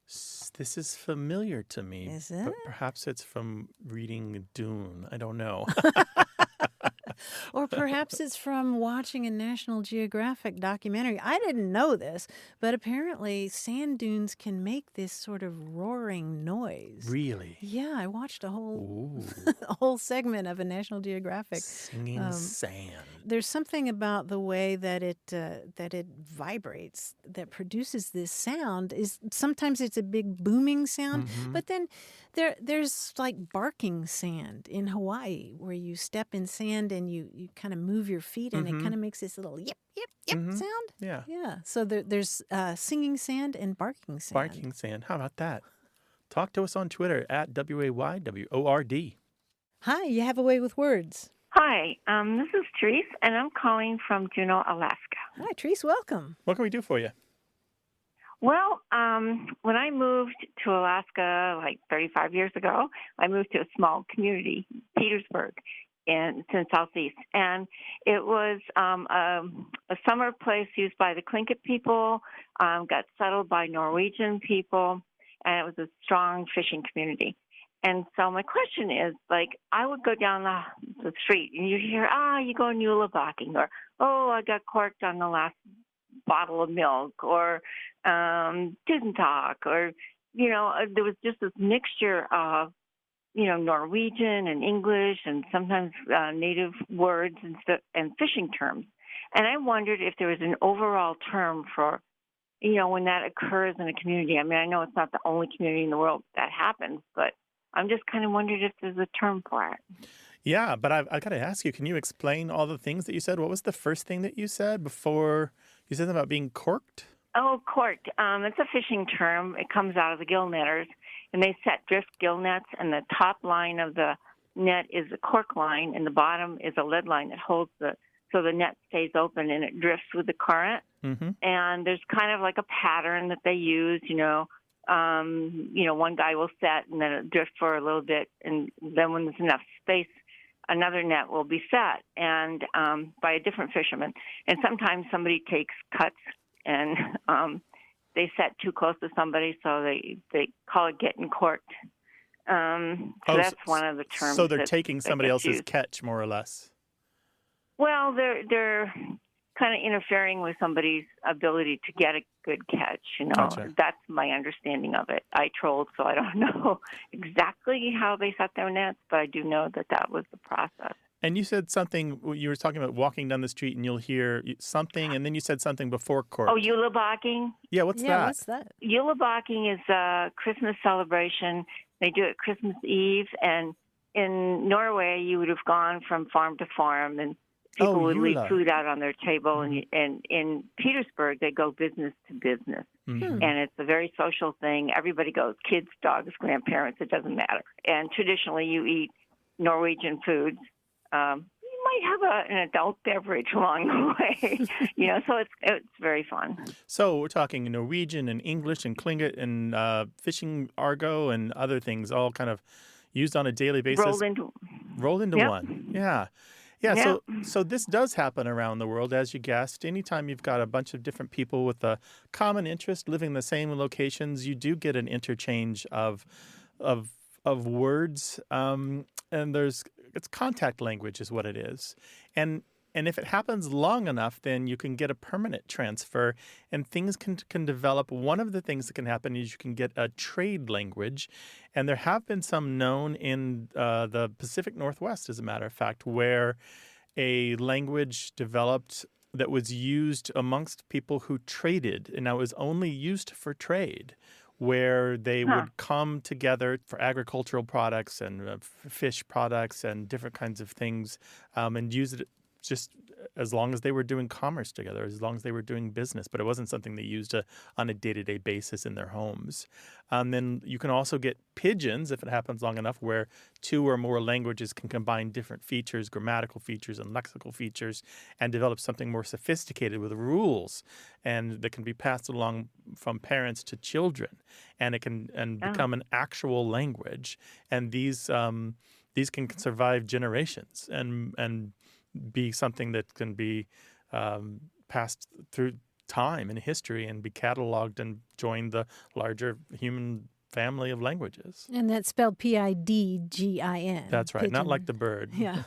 [SPEAKER 1] This is familiar to me.
[SPEAKER 2] Is it?
[SPEAKER 1] But perhaps it's from reading Dune. I don't know.
[SPEAKER 2] Or perhaps it's from watching a National Geographic documentary. I didn't know this, but apparently sand dunes can make this sort of roaring noise.
[SPEAKER 1] Really?
[SPEAKER 2] Yeah, I watched a whole
[SPEAKER 1] Ooh.
[SPEAKER 2] a whole segment of a National Geographic.
[SPEAKER 1] Singing sand.
[SPEAKER 2] There's something about the way that it vibrates that produces this sound. Is sometimes it's a big booming sound, but then there's like barking sand in Hawaii where you step in sand and you kind of move your feet and it kind of makes this little yip yip yip sound.
[SPEAKER 1] Yeah.
[SPEAKER 2] Yeah. So there's singing sand and barking sand.
[SPEAKER 1] Barking sand. How about that? Talk to us on Twitter at WAYWORD.
[SPEAKER 2] Hi, you have a way with words.
[SPEAKER 9] Hi, this is Therese, and I'm calling from Juneau, Alaska.
[SPEAKER 2] Hi, Therese. Welcome.
[SPEAKER 1] What can we do for you?
[SPEAKER 9] Well, when I moved to Alaska like 35 years ago, I moved to a small community, Petersburg, in Southeast, and it was a summer place used by the Tlingit people, got settled by Norwegian people, and it was a strong fishing community. And so my question is, like, I would go down the street and you'd hear, you go Nulabocking, or, I got corked on the last bottle of milk, or didn't talk, or, there was just this mixture of, Norwegian and English and sometimes native words and fishing terms. And I wondered if there was an overall term for, when that occurs in a community. I mean, I know it's not the only community in the world that happens, but I'm just kind of wondering if there's a term for it.
[SPEAKER 1] Yeah, but I've got to ask you, can you explain all the things that you said? What was the first thing that you said before you said something about being corked?
[SPEAKER 9] Oh, corked. It's a fishing term. It comes out of the gill netters, and they set drift gill nets, and the top line of the net is a cork line, and the bottom is a lead line that holds so the net stays open and it drifts with the current. Mm-hmm. And there's kind of like a pattern that they use, one guy will set and then it drift for a little bit, and then when there's enough space, another net will be set and by a different fisherman. And sometimes somebody takes cuts and they set too close to somebody, so they call it getting corked. That's one of the terms.
[SPEAKER 1] So they're taking somebody else's
[SPEAKER 9] used.
[SPEAKER 1] catch, more or less.
[SPEAKER 9] Well, they're kind of interfering with somebody's ability to get a good catch.
[SPEAKER 1] Gotcha.
[SPEAKER 9] That's my understanding of it. I trolled, so I don't know exactly how they set their nets, but I do know that was the process.
[SPEAKER 1] And you said something, you were talking about walking down the street and you'll hear something, and then you said something before cork.
[SPEAKER 9] Oh, Yulabocking?
[SPEAKER 1] Yeah, what's that?
[SPEAKER 2] What's that?
[SPEAKER 9] Yulabocking is a Christmas celebration. They do it Christmas Eve, and in Norway, you would have gone from farm to farm, and people would leave food out on their table. And in Petersburg, they go business to business. Mm-hmm. And it's a very social thing. Everybody goes, kids, dogs, grandparents, it doesn't matter. And traditionally, you eat Norwegian foods. You might have an adult beverage along the way, so it's very fun.
[SPEAKER 1] So we're talking Norwegian and English and Tlingit and fishing argot and other things, all kind of used on a daily basis. Rolled into one. Yeah. Yeah, so this does happen around the world, as you guessed. Anytime you've got a bunch of different people with a common interest living in the same locations, you do get an interchange of words, and it's contact language is what it is. And And if it happens long enough, then you can get a permanent transfer and things can develop. One of the things that can happen is you can get a trade language. And there have been some known in the Pacific Northwest, as a matter of fact, where a language developed that was used amongst people who traded. And now it was only used for trade, where they would come together for agricultural products and fish products and different kinds of things and use it just as long as they were doing commerce together, as long as they were doing business. But it wasn't something they used on a day-to-day basis in their homes. Then you can also get pidgins, if it happens long enough, where two or more languages can combine different features, grammatical features and lexical features, and develop something more sophisticated with rules, and that can be passed along from parents to children, and it can become an actual language. And these can survive generations and be something that can be passed through time and history and be cataloged and join the larger human family of languages.
[SPEAKER 2] And that's spelled Pidgin.
[SPEAKER 1] That's right,
[SPEAKER 2] Pigeon.
[SPEAKER 1] Not like the bird.
[SPEAKER 2] Yeah.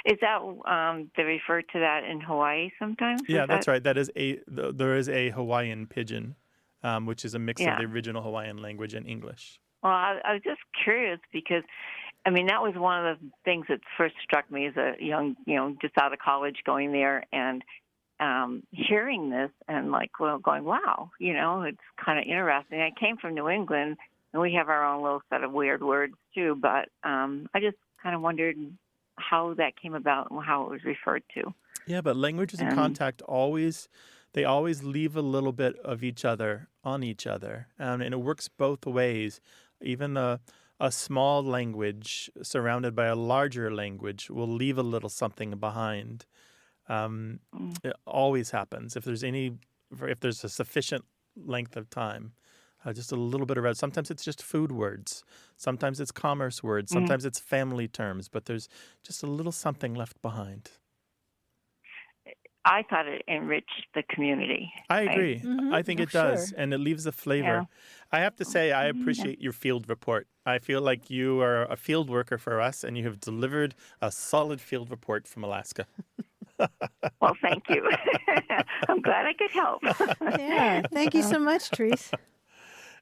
[SPEAKER 9] Is that they refer to that in Hawaii sometimes?
[SPEAKER 1] Yeah, that's right. There is a Hawaiian pidgin, which is a mix of the original Hawaiian language and English.
[SPEAKER 9] Well, I was just curious because, I mean, that was one of the things that first struck me as a young, just out of college going there and hearing this and going, wow, it's kind of interesting. I came from New England and we have our own little set of weird words too, but I just kind of wondered how that came about and how it was referred to.
[SPEAKER 1] Yeah, but languages in contact always leave a little bit of each other on each other, and it works both ways. Even a small language surrounded by a larger language will leave a little something behind. It always happens if there's a sufficient length of time. Just a little bit around. Sometimes it's just food words. Sometimes it's commerce words. Sometimes it's family terms. But there's just a little something left behind.
[SPEAKER 9] I thought it enriched the community.
[SPEAKER 1] I agree. I think it does, and it leaves a flavor. Yeah. I have to say, I appreciate your field report. I feel like you are a field worker for us, and you have delivered a solid field report from Alaska.
[SPEAKER 9] Well, thank you. I'm glad I could help.
[SPEAKER 2] Yeah, thank you so much, Therese.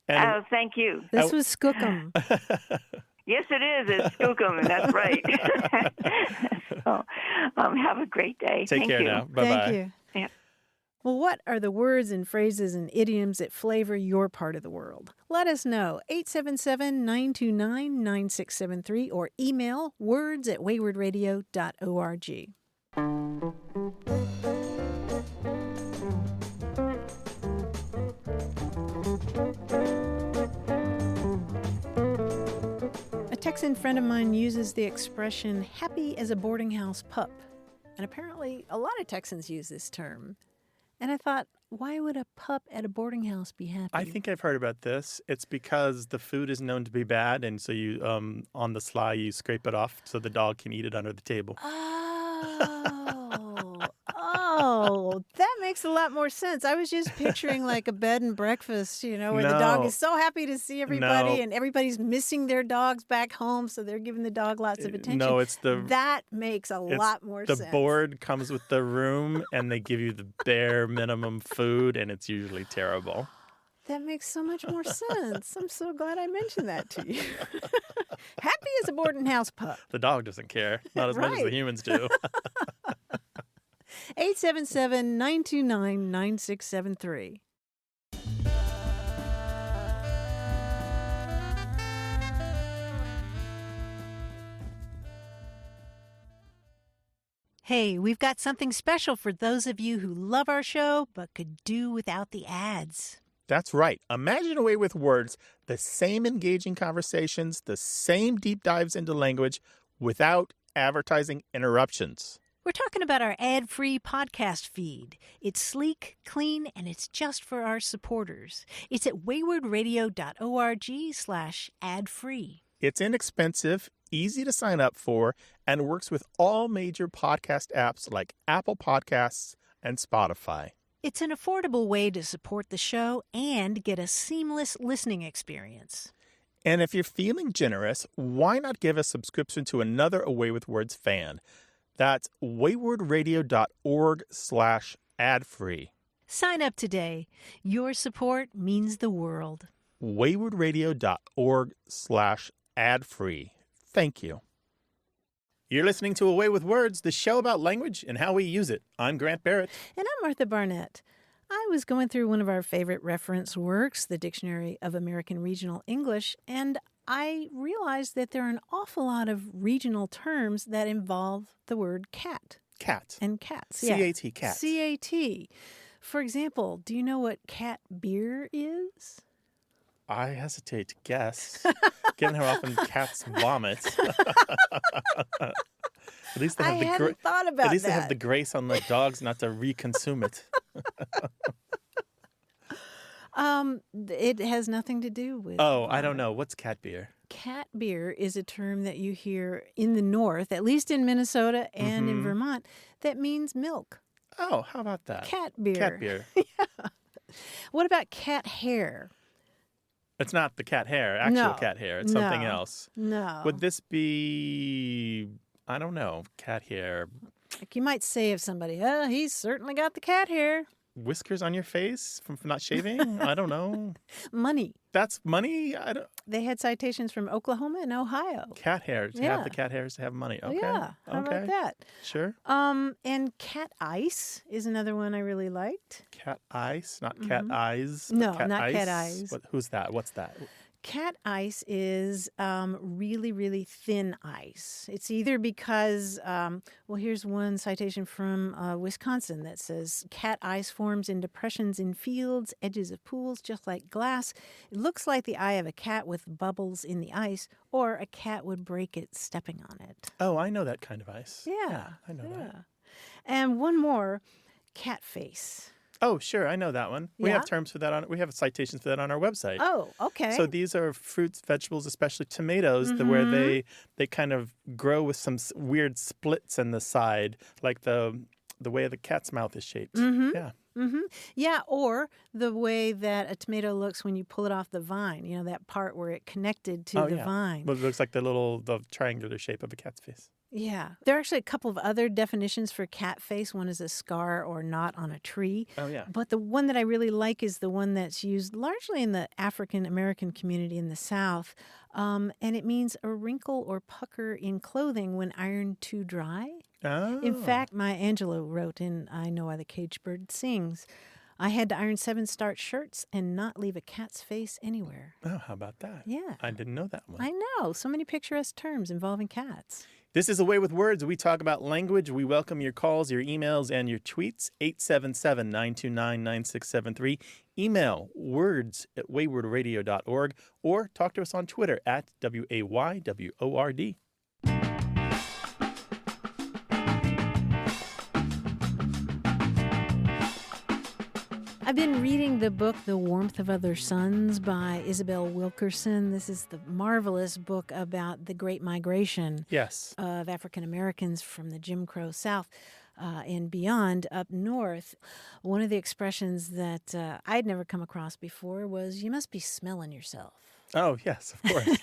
[SPEAKER 9] Thank you.
[SPEAKER 2] This was Skookum.
[SPEAKER 9] Yes, it is. It's Skookum, and that's right. So, have a great day.
[SPEAKER 1] Take care now. Bye-bye.
[SPEAKER 2] Thank you.
[SPEAKER 9] Yeah.
[SPEAKER 2] Well, what are the words and phrases and idioms that flavor your part of the world? Let us know. 877-929-9673 or email words@waywardradio.org. A Texan friend of mine uses the expression happy as a boarding house pup. And apparently a lot of Texans use this term. And I thought, why would a pup at a boarding house be happy?
[SPEAKER 1] I think I've heard about this. It's because the food is known to be bad, and so you, on the sly, you scrape it off so the dog can eat it under the table.
[SPEAKER 2] Oh, that makes a lot more sense. I was just picturing like a bed and breakfast, where the dog is so happy to see everybody and everybody's missing their dogs back home, so they're giving the dog lots of attention.
[SPEAKER 1] No,
[SPEAKER 2] that makes a lot more sense.
[SPEAKER 1] The board comes with the room, and they give you the bare minimum food, and it's usually terrible.
[SPEAKER 2] That makes so much more sense. I'm so glad I mentioned that to you. Happy as a boarding house pup.
[SPEAKER 1] The dog doesn't care, not as much as the humans do.
[SPEAKER 2] 877-929-9673. Hey, we've got something special for those of you who love our show but could do without the ads.
[SPEAKER 1] That's right. Imagine a way with words, the same engaging conversations, the same deep dives into language without advertising interruptions.
[SPEAKER 2] We're talking about our ad-free podcast feed. It's sleek, clean, and it's just for our supporters. It's at waywardradio.org/ad-free.
[SPEAKER 1] It's inexpensive, easy to sign up for, and works with all major podcast apps like Apple Podcasts and Spotify.
[SPEAKER 2] It's an affordable way to support the show and get a seamless listening experience.
[SPEAKER 1] And if you're feeling generous, why not give a subscription to another Away with Words fan? That's waywardradio.org/ad-free.
[SPEAKER 2] Sign up today. Your support means the world.
[SPEAKER 1] waywardradio.org/ad-free. Thank you. You're listening to Away with Words, the show about language and how we use it. I'm Grant Barrett.
[SPEAKER 2] And I'm Martha Barnett. I was going through one of our favorite reference works, the Dictionary of American Regional English, and I realized that there are an awful lot of regional terms that involve the word cat.
[SPEAKER 1] Cat.
[SPEAKER 2] And cats.
[SPEAKER 1] C-A-T, cat.
[SPEAKER 2] C-A-T. For example, do you know what cat beer is?
[SPEAKER 1] I hesitate to guess, given how often cats vomit. At least they have
[SPEAKER 2] I hadn't thought about
[SPEAKER 1] At least
[SPEAKER 2] that.
[SPEAKER 1] they have the grace on the dogs not to reconsume it.
[SPEAKER 2] It has nothing to do with.
[SPEAKER 1] Oh, I don't know. What's cat beer?
[SPEAKER 2] Cat beer is a term that you hear in the North, at least in Minnesota and in Vermont, that means milk.
[SPEAKER 1] Oh, how about that?
[SPEAKER 2] Cat beer.
[SPEAKER 1] Cat beer.
[SPEAKER 2] Yeah. What about cat hair?
[SPEAKER 1] It's not the cat hair, actual cat hair. It's something else.
[SPEAKER 2] No.
[SPEAKER 1] Would this be, I don't know, cat hair?
[SPEAKER 2] Like you might say of somebody, oh, he's certainly got the cat hair.
[SPEAKER 1] Whiskers on your face from not shaving? I don't know.
[SPEAKER 2] Money.
[SPEAKER 1] That's money? I don't.
[SPEAKER 2] They had citations from Oklahoma and Ohio.
[SPEAKER 1] Cat hair. To have the cat hairs to have money. Okay.
[SPEAKER 2] Yeah. How about that?
[SPEAKER 1] Sure.
[SPEAKER 2] And cat ice is another one I really liked.
[SPEAKER 1] Cat ice, not cat eyes. But
[SPEAKER 2] No,
[SPEAKER 1] cat
[SPEAKER 2] not
[SPEAKER 1] ice.
[SPEAKER 2] cat eyes.
[SPEAKER 1] Who's that? What's that?
[SPEAKER 2] Cat ice is really, really thin ice. It's either because, here's one citation from Wisconsin that says, cat ice forms in depressions in fields, edges of pools, just like glass. It looks like the eye of a cat with bubbles in the ice, or a cat would break it stepping on it.
[SPEAKER 1] Oh, I know that kind of ice.
[SPEAKER 2] Yeah.
[SPEAKER 1] I know that.
[SPEAKER 2] And one more, cat face.
[SPEAKER 1] Oh, sure. I know that one. We
[SPEAKER 2] Yeah?
[SPEAKER 1] have terms for that we have citations for that on our website.
[SPEAKER 2] Oh, okay.
[SPEAKER 1] So these are fruits, vegetables, especially tomatoes, where they kind of grow with some weird splits in the side, like the way the cat's mouth is shaped. Yeah.
[SPEAKER 2] Yeah, or the way that a tomato looks when you pull it off the vine. You know, that part where it connected to the vine.
[SPEAKER 1] Well, it looks like the triangular shape of a cat's face.
[SPEAKER 2] Yeah. There are actually a couple of other definitions for cat face. One is a scar or knot on a tree.
[SPEAKER 1] Oh, yeah.
[SPEAKER 2] But the one that I really like is the one that's used largely in the African American community in the South. And it means a wrinkle or pucker in clothing when ironed too dry.
[SPEAKER 1] Oh.
[SPEAKER 2] In fact, Maya Angelou wrote in I Know Why the Caged Bird Sings, I had to iron 7 starched shirts and not leave a cat's face anywhere.
[SPEAKER 1] Oh, how about that?
[SPEAKER 2] Yeah.
[SPEAKER 1] I didn't know that one.
[SPEAKER 2] I know. So many picturesque terms involving cats.
[SPEAKER 1] This is Away with Words. We talk about language. We welcome your calls, your emails, and your tweets. 877-929-9673. Email words@waywardradio.org or talk to us on Twitter at WAYWORD.
[SPEAKER 2] I've been reading the book The Warmth of Other Suns by Isabel Wilkerson. This is the marvelous book about the Great Migration of African Americans from the Jim Crow South and beyond up north. One of the expressions that I'd never come across before was, you must be smelling yourself.
[SPEAKER 1] Oh, yes, of course.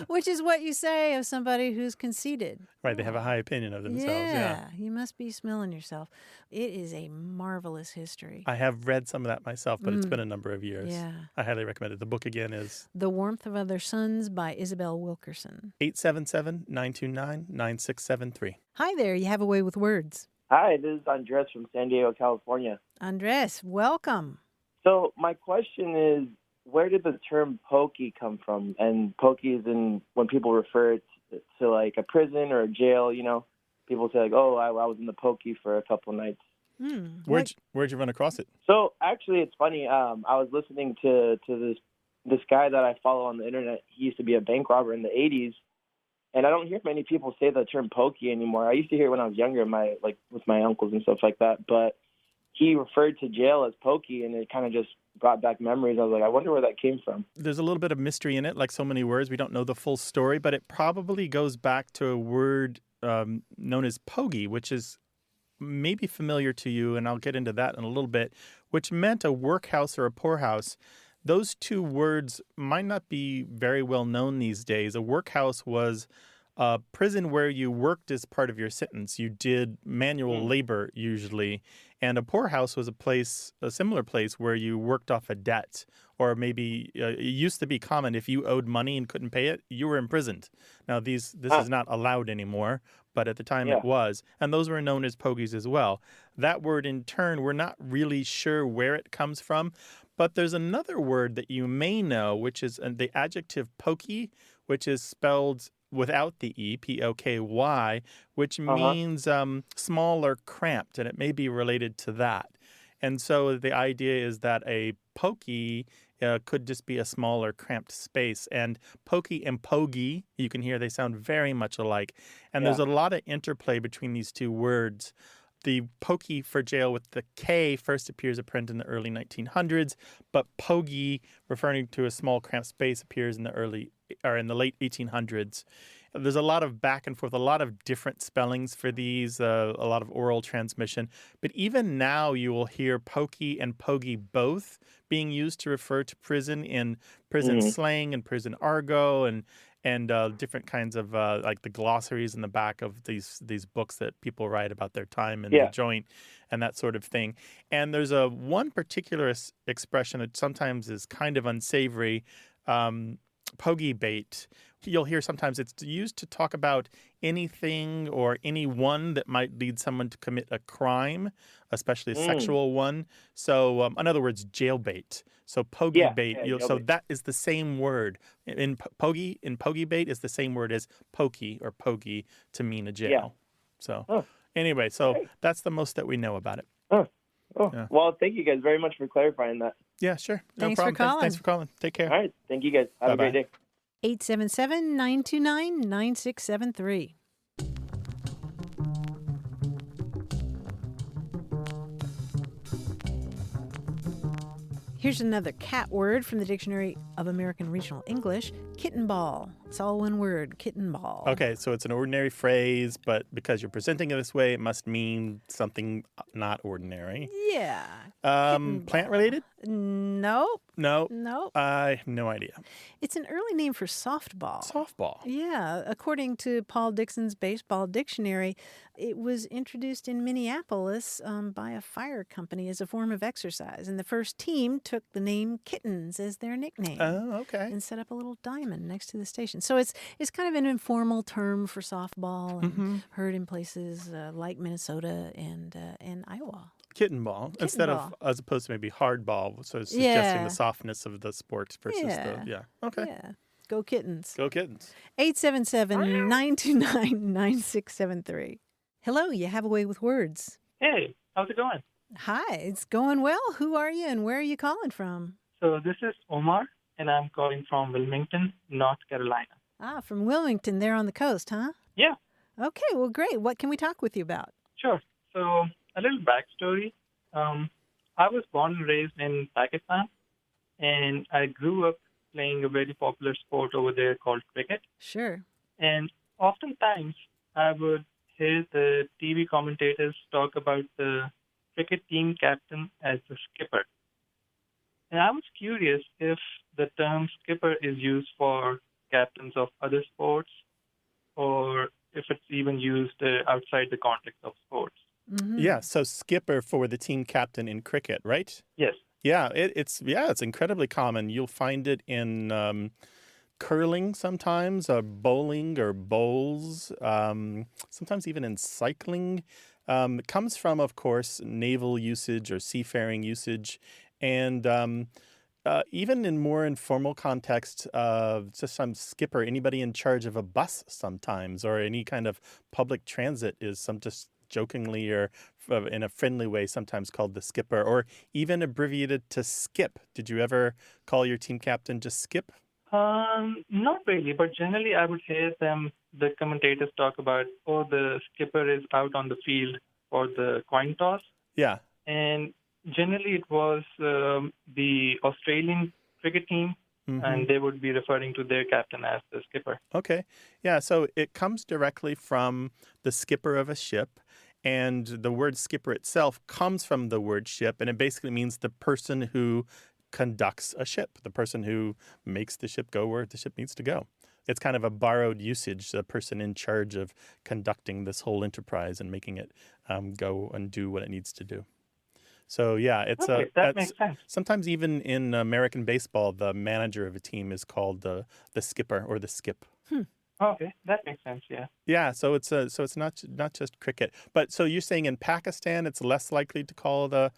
[SPEAKER 2] Which is what you say of somebody who's conceited.
[SPEAKER 1] Right, they have a high opinion of themselves. Yeah,
[SPEAKER 2] you must be smelling yourself. It is a marvelous history.
[SPEAKER 1] I have read some of that myself, but it's been a number of years.
[SPEAKER 2] Yeah.
[SPEAKER 1] I highly recommend it. The book again is
[SPEAKER 2] The Warmth of Other Suns by Isabel Wilkerson.
[SPEAKER 1] 877-929-9673.
[SPEAKER 2] Hi there, you have a way with words.
[SPEAKER 10] Hi, this is Andres from San Diego, California.
[SPEAKER 2] Andres, welcome.
[SPEAKER 10] So my question is, where did the term pokey come from? And pokey is in when people refer to like a prison or a jail, you know, people say like, oh, I was in the pokey for a couple nights.
[SPEAKER 1] Where'd you run across it?
[SPEAKER 10] So actually, it's funny. I was listening to this guy that I follow on the internet. He used to be a bank robber in the 80s. And I don't hear many people say the term pokey anymore. I used to hear it when I was younger, with my uncles and stuff like that. But he referred to jail as pokey, and it kind of just brought back memories. I was like, I wonder where that came from.
[SPEAKER 1] There's a little bit of mystery in it, like so many words. We don't know the full story, but it probably goes back to a word known as pogie, which is maybe familiar to you, and I'll get into that in a little bit, which meant a workhouse or a poorhouse. Those two words might not be very well known these days. A workhouse was prison where you worked as part of your sentence. You did manual labor usually, and a poorhouse was a similar place where you worked off a debt, or maybe it used to be common if you owed money and couldn't pay it, you were imprisoned. Now this is not allowed anymore, but at the time it was, and those were known as pogies as well. That word in turn, we're not really sure where it comes from, but there's another word that you may know, which is the adjective pokey, which is spelled without the E, P-O-K-Y, which means small or cramped, and it may be related to that. And so the idea is that a pokey could just be a small or cramped space. And pokey and pogie, you can hear they sound very much alike. And there's a lot of interplay between these two words. The pokey for jail with the K first appears in print in the early 1900s, but pogie, referring to a small cramped space, appears in the late 1800s. There's a lot of back and forth, a lot of different spellings for these, a lot of oral transmission. But even now you will hear pokey and pogie both being used to refer to prison in prison slang and prison argot and different kinds of like the glossaries in the back of these books that people write about their time in the joint and that sort of thing. And there's one particular expression that sometimes is kind of unsavory, pogey bait. You'll hear sometimes it's used to talk about anything or anyone that might lead someone to commit a crime, especially a sexual one. So, in other words, jailbait. So pogey bait. So that is the same word in pogey bait is the same word as pokey or pogie to mean a jail.
[SPEAKER 10] Yeah.
[SPEAKER 1] So anyway, that's the most that we know about it.
[SPEAKER 10] Well, thank you guys very much for clarifying that.
[SPEAKER 1] Yeah, sure. No
[SPEAKER 2] Thanks
[SPEAKER 1] problem.
[SPEAKER 2] for calling.
[SPEAKER 1] Thanks for calling. Take care.
[SPEAKER 10] All right. Thank you guys. Have a great day.
[SPEAKER 2] 877-929-9673. Here's another cat word from the Dictionary of American Regional English, kittenball. It's all one word, kittenball.
[SPEAKER 1] Okay, so it's an ordinary phrase, but because you're presenting it this way, it must mean something not ordinary.
[SPEAKER 2] Yeah.
[SPEAKER 1] Plant related?
[SPEAKER 2] Nope.
[SPEAKER 1] No.
[SPEAKER 2] Nope.
[SPEAKER 1] I have no idea.
[SPEAKER 2] It's an early name for softball.
[SPEAKER 1] Softball.
[SPEAKER 2] Yeah. According to Paul Dixon's Baseball Dictionary, it was introduced in Minneapolis by a fire company as a form of exercise. And the first team took the name Kittens as their nickname.
[SPEAKER 1] Oh, okay.
[SPEAKER 2] And set up a little diamond next to the station. So it's kind of an informal term for softball and heard in places like Minnesota and Iowa.
[SPEAKER 1] Kittenball instead of as opposed to maybe hardball, so suggesting the softness of the sport versus okay.
[SPEAKER 2] Yeah. Go Kittens.
[SPEAKER 1] Go Kittens.
[SPEAKER 2] 877-929-9673. Hello, you have a way with words.
[SPEAKER 11] Hey, how's it going?
[SPEAKER 2] Hi, it's going well. Who are you and where are you calling from?
[SPEAKER 11] So this is Omar, and I'm calling from Wilmington, North Carolina.
[SPEAKER 2] Ah, from Wilmington, there on the coast, huh?
[SPEAKER 11] Yeah.
[SPEAKER 2] Okay, well, great. What can we talk with you about?
[SPEAKER 11] Sure. So a little backstory. I was born and raised in Pakistan, and I grew up playing a very popular sport over there called cricket.
[SPEAKER 2] Sure.
[SPEAKER 11] And oftentimes I would hear the TV commentators talk about the cricket team captain as the skipper. And I was curious if the term skipper is used for captains of other sports or if it's even used outside the context of sports.
[SPEAKER 2] Mm-hmm.
[SPEAKER 1] Yeah, so skipper for the team captain in cricket, right?
[SPEAKER 11] Yes.
[SPEAKER 1] Yeah, it's incredibly common. You'll find it in curling sometimes, bowling or bowls, sometimes even in cycling. It comes from, of course, naval usage or seafaring usage. And even in more informal context, just some skipper, anybody in charge of a bus sometimes, or any kind of public transit is just jokingly or in a friendly way sometimes called the skipper, or even abbreviated to skip. Did you ever call your team captain just skip?
[SPEAKER 11] Not really, but generally I would hear the commentators talk about, the skipper is out on the field for the coin toss.
[SPEAKER 1] Yeah.
[SPEAKER 11] And generally it was the Australian cricket team, and they would be referring to their captain as the skipper.
[SPEAKER 1] Okay. Yeah, so it comes directly from the skipper of a ship, and the word skipper itself comes from the word ship, and it basically means the person who conducts a ship, the person who makes the ship go where the ship needs to go. it's kind of a borrowed usage, the person in charge of conducting this whole enterprise and making it go and do what it needs to do. So yeah, it's
[SPEAKER 11] that makes sense.
[SPEAKER 1] Sometimes even in American baseball, the manager of a team is called the skipper or the skip.
[SPEAKER 11] Okay, that makes sense. Yeah.
[SPEAKER 1] Yeah, so it's not just cricket, but so you're saying in Pakistan it's less likely to call the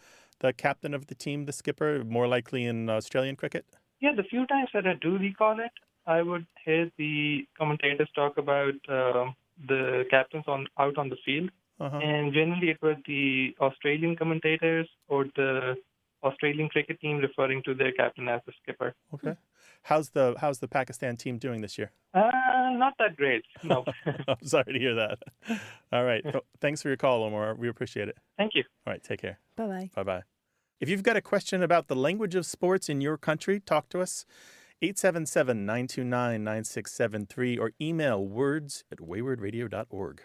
[SPEAKER 1] captain of the team the skipper, more likely in Australian cricket?
[SPEAKER 11] Yeah, the few times that I do recall it, I would hear the commentators talk about the captains out on the field. And generally it was the Australian commentators or the Australian cricket team referring to their captain as the skipper.
[SPEAKER 1] Okay. How's the Pakistan team doing this year?
[SPEAKER 11] Not that great. No.
[SPEAKER 1] I'm sorry to hear that. All right. Thanks for your call, Omar. We appreciate it.
[SPEAKER 11] Thank you.
[SPEAKER 1] All right. Take care.
[SPEAKER 2] Bye-bye.
[SPEAKER 1] Bye-bye. If you've got a question about the language of sports in your country, talk to us. 877-929-9673 or email words@waywardradio.org.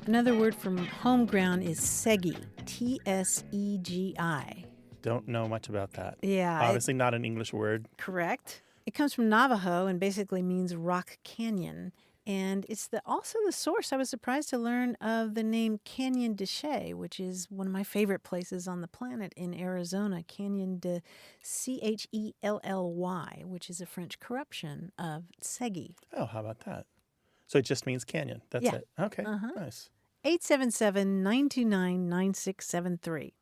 [SPEAKER 2] Another word from home ground is tsegi, Tsegi.
[SPEAKER 1] Don't know much about that.
[SPEAKER 2] Yeah.
[SPEAKER 1] Obviously not an English word.
[SPEAKER 2] Correct. It comes from Navajo and basically means rock canyon. And it's also the source, I was surprised to learn, of the name Canyon de Chelly, which is one of my favorite places on the planet in Arizona, Canyon de Chelly, which is a French corruption of tsegi.
[SPEAKER 1] Oh, how about that? So it just means canyon. That's it. Okay, nice.
[SPEAKER 2] 877-929-9673.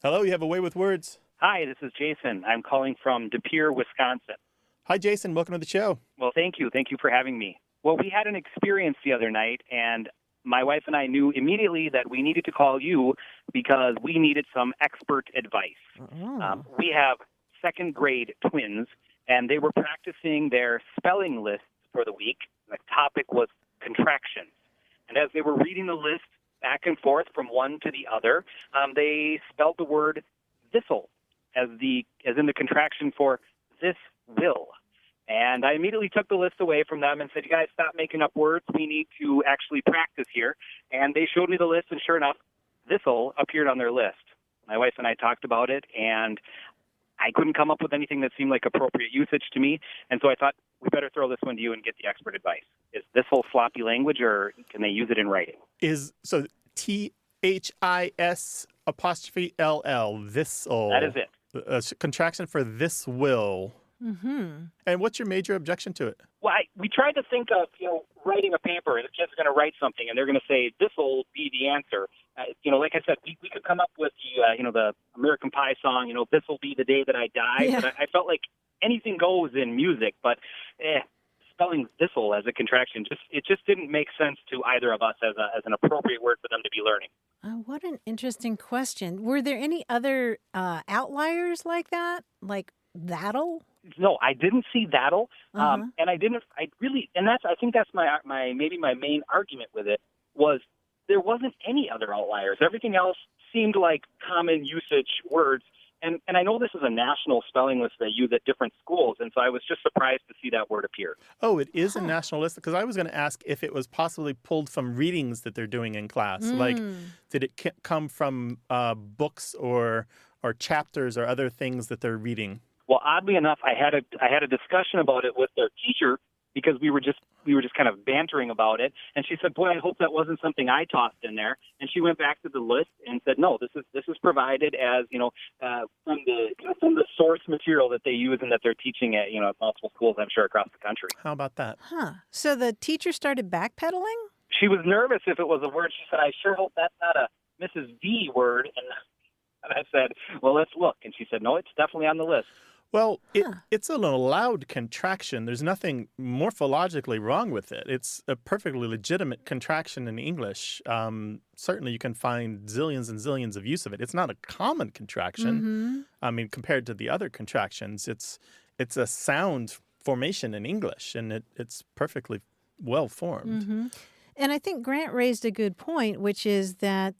[SPEAKER 1] Hello, you have a way with words.
[SPEAKER 12] Hi, this is Jason. I'm calling from De Pere, Wisconsin.
[SPEAKER 1] Hi, Jason. Welcome to the show.
[SPEAKER 12] Well, thank you. Thank you for having me. Well, we had an experience the other night, and my wife and I knew immediately that we needed to call you because we needed some expert advice. We have second grade twins, and they were practicing their spelling lists for the week. The topic was contractions. And as they were reading the list back and forth from one to the other, they spelled the word thistle as in the contraction for this will. And I immediately took the list away from them and said, you guys, stop making up words. We need to actually practice here. And they showed me the list, and sure enough, thistle appeared on their list. My wife and I talked about it, and I couldn't come up with anything that seemed like appropriate usage to me. And so I thought, we better throw this one to you and get the expert advice. Is thistle sloppy language, or can they use it in writing?
[SPEAKER 1] So THIS''LL, thistle.
[SPEAKER 12] That is it.
[SPEAKER 1] A contraction for this will.
[SPEAKER 2] Mm-hmm.
[SPEAKER 1] And what's your major objection to it?
[SPEAKER 12] Well, we tried to think of, writing a paper, and the kids are going to write something, and they're going to say, this will be the answer. Like I said, we could come up with the American Pie song, this will be the day that I die.
[SPEAKER 2] Yeah.
[SPEAKER 12] But I felt like anything goes in music, but spelling thistle as a contraction, it just didn't make sense to either of us as an appropriate word for them to be learning.
[SPEAKER 2] What an interesting question. Were there any other outliers like that? Like that'll?
[SPEAKER 12] No, I didn't see that'll, and I think that's my main argument with it was there wasn't any other outliers. Everything else seemed like common usage words, and I know this is a national spelling list they use at different schools, and so I was just surprised to see that word appear.
[SPEAKER 1] Oh, it is a national list? Because I was going to ask if it was possibly pulled from readings that they're doing in class. Like, did it come from books or chapters or other things that they're reading?
[SPEAKER 12] Well, oddly enough, I had a discussion about it with their teacher because we were just kind of bantering about it, and she said, "Boy, I hope that wasn't something I tossed in there." And she went back to the list and said, "No, this is provided as from the source material that they use and that they're teaching at multiple schools, I'm sure, across the country."
[SPEAKER 1] How about that?
[SPEAKER 2] So the teacher started backpedaling?
[SPEAKER 12] She was nervous if it was a word. She said, "I sure hope that's not a Mrs. V word." And I said, "Well, let's look." And she said, "No, it's definitely on the list."
[SPEAKER 1] Well, it's an allowed contraction. There's nothing morphologically wrong with it. It's a perfectly legitimate contraction in English. Certainly you can find zillions and zillions of use of it. It's not a common contraction. I mean, compared to the other contractions, it's a sound formation in English, and it's perfectly well formed.
[SPEAKER 2] And I think Grant raised a good point, which is that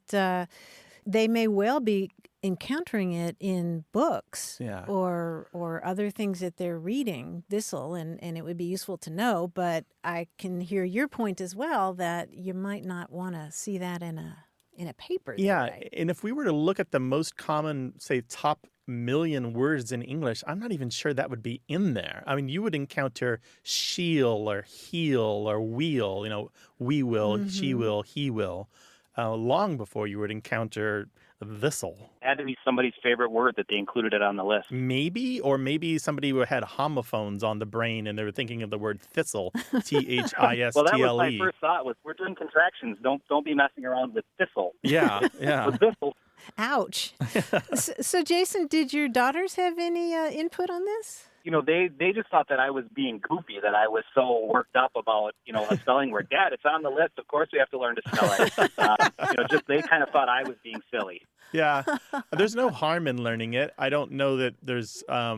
[SPEAKER 2] they may well be encountering it in books or other things that they're reading, thistle, and it would be useful to know. But I can hear your point as well that you might not want to see that in a in a paper.
[SPEAKER 1] Yeah,
[SPEAKER 2] they write.
[SPEAKER 1] and if we were to look at the most common, say, top million words in English, I'm not even sure that would be in there. I mean, you would encounter she'll or heel or wheel, we will, she will, he will, long before you would encounter this'll.
[SPEAKER 12] It had to be somebody's favorite word that they included it on the list.
[SPEAKER 1] Maybe, or maybe somebody who had homophones on the brain and they were thinking of the word thistle, T-H-I-S-T-L-E.
[SPEAKER 12] Well, that was my first thought was, we're doing contractions. Don't be messing around with thistle.
[SPEAKER 1] Yeah.
[SPEAKER 12] With thistle.
[SPEAKER 2] Ouch. So, Jason, did your daughters have any input on this?
[SPEAKER 12] They just thought that I was being goofy, that I was so worked up about, a spelling word. Dad, it's on the list. Of course we have to learn to spell it. They kind of thought I was being silly.
[SPEAKER 1] Yeah. There's no harm in learning it. I don't know that there's a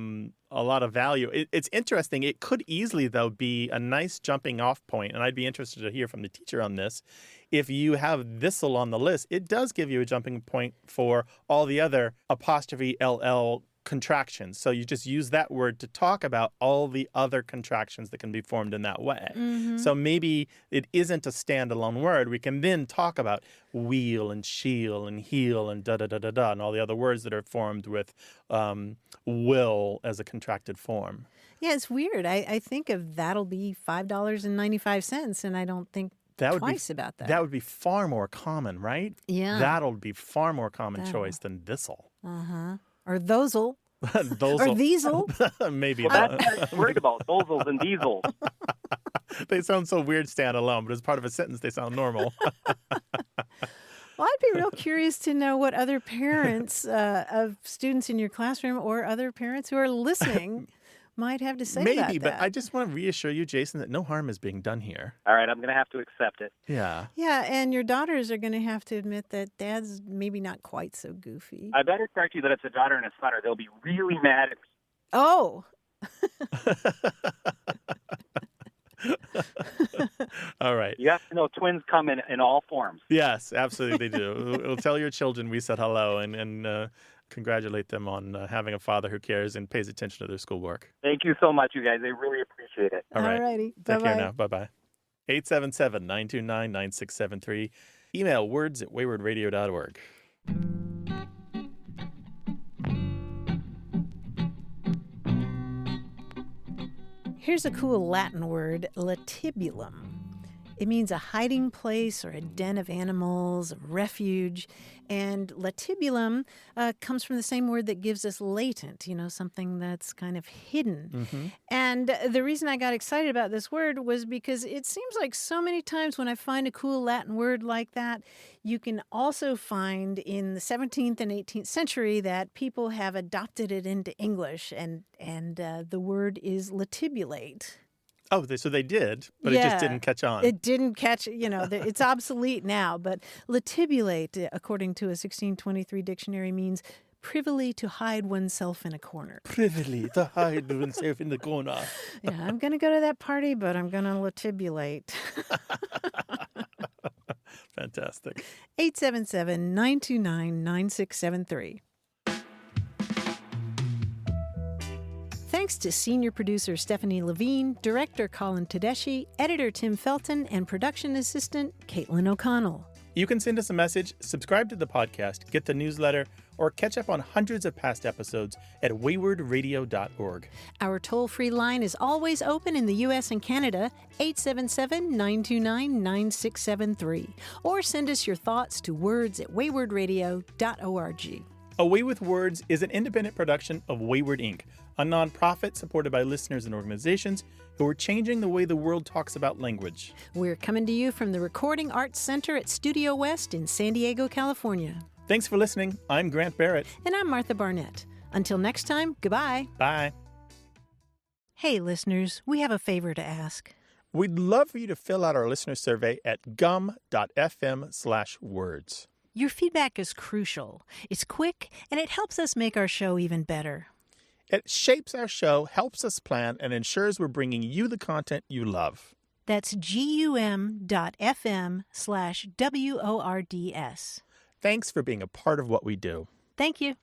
[SPEAKER 1] lot of value. It's interesting. It could easily, though, be a nice jumping off point, and I'd be interested to hear from the teacher on this. If you have this'll on the list, it does give you a jumping point for all the other apostrophe LL contractions. So you just use that word to talk about all the other contractions that can be formed in that way.
[SPEAKER 2] Mm-hmm.
[SPEAKER 1] So maybe it isn't a standalone word. We can then talk about wheel and she'll and heel and da-da-da-da-da and all the other words that are formed with will as a contracted form.
[SPEAKER 2] Yeah, it's weird. I think of that'll be $5.95, and I don't think twice about that.
[SPEAKER 1] That would be far more common, right?
[SPEAKER 2] Yeah.
[SPEAKER 1] That'll be far more common choice than this'll.
[SPEAKER 2] Uh-huh. Or those'll.
[SPEAKER 1] Those'll.
[SPEAKER 2] Or these'll.
[SPEAKER 1] Maybe.
[SPEAKER 12] Well, that's what I'm worried about, thosels and diesels.
[SPEAKER 1] They sound so weird standalone, but as part of a sentence, they sound normal.
[SPEAKER 2] Well, I'd be real curious to know what other parents of students in your classroom or other parents who are listening might have to say about that.
[SPEAKER 1] Maybe, but I just want to reassure you, Jason, that no harm is being done here.
[SPEAKER 12] All right, I'm going to have to accept it.
[SPEAKER 1] Yeah.
[SPEAKER 2] Yeah, and your daughters are going to have to admit that Dad's maybe not quite so goofy.
[SPEAKER 12] I better correct you that it's a daughter and a son, or they'll be really mad at me.
[SPEAKER 2] Oh.
[SPEAKER 1] All right.
[SPEAKER 12] You have to know twins come in all forms.
[SPEAKER 1] Yes, absolutely they do. We'll tell your children we said hello and congratulate them on having a father who cares and pays attention to their schoolwork.
[SPEAKER 12] Thank you so much, you guys. I really appreciate it.
[SPEAKER 1] All right.
[SPEAKER 2] Alrighty.
[SPEAKER 1] Take care
[SPEAKER 2] Bye-bye.
[SPEAKER 1] now. Bye-bye. 877-929-9673. Email words@waywardradio.org.
[SPEAKER 2] Here's a cool Latin word, latibulum. It means a hiding place or a den of animals, a refuge. And latibulum comes from the same word that gives us latent, something that's kind of hidden.
[SPEAKER 1] Mm-hmm.
[SPEAKER 2] And the reason I got excited about this word was because it seems like so many times when I find a cool Latin word like that, you can also find in the 17th and 18th century that people have adopted it into English, and the word is latibulate.
[SPEAKER 1] Oh, so they did, but it just didn't catch on.
[SPEAKER 2] It didn't catch, it's obsolete now, but latibulate, according to a 1623 dictionary, means privily to hide oneself in a corner.
[SPEAKER 1] Privily to hide oneself in the corner.
[SPEAKER 2] Yeah, I'm going to go to that party, but I'm going to latibulate.
[SPEAKER 1] Fantastic.
[SPEAKER 2] 877-929-9673. Thanks to senior producer Stephanie Levine, director Colin Tedeschi, editor Tim Felton, and production assistant Caitlin O'Connell.
[SPEAKER 1] You can send us a message, subscribe to the podcast, get the newsletter, or catch up on hundreds of past episodes at waywardradio.org.
[SPEAKER 2] Our toll-free line is always open in the U.S. and Canada, 877-929-9673. Or send us your thoughts to words@waywardradio.org.
[SPEAKER 1] Away with Words is an independent production of Wayward Inc., a nonprofit supported by listeners and organizations who are changing the way the world talks about language.
[SPEAKER 2] We're coming to you from the Recording Arts Center at Studio West in San Diego, California.
[SPEAKER 1] Thanks for listening. I'm Grant Barrett.
[SPEAKER 2] And I'm Martha Barnett. Until next time, goodbye.
[SPEAKER 1] Bye.
[SPEAKER 2] Hey, listeners, we have a favor to ask.
[SPEAKER 1] We'd love for you to fill out our listener survey at gum.fm/words.
[SPEAKER 2] Your feedback is crucial. It's quick, and it helps us make our show even better.
[SPEAKER 1] It shapes our show, helps us plan, and ensures we're bringing you the content you love.
[SPEAKER 2] That's gum.fm/WORDS.
[SPEAKER 1] Thanks for being a part of what we do.
[SPEAKER 2] Thank you.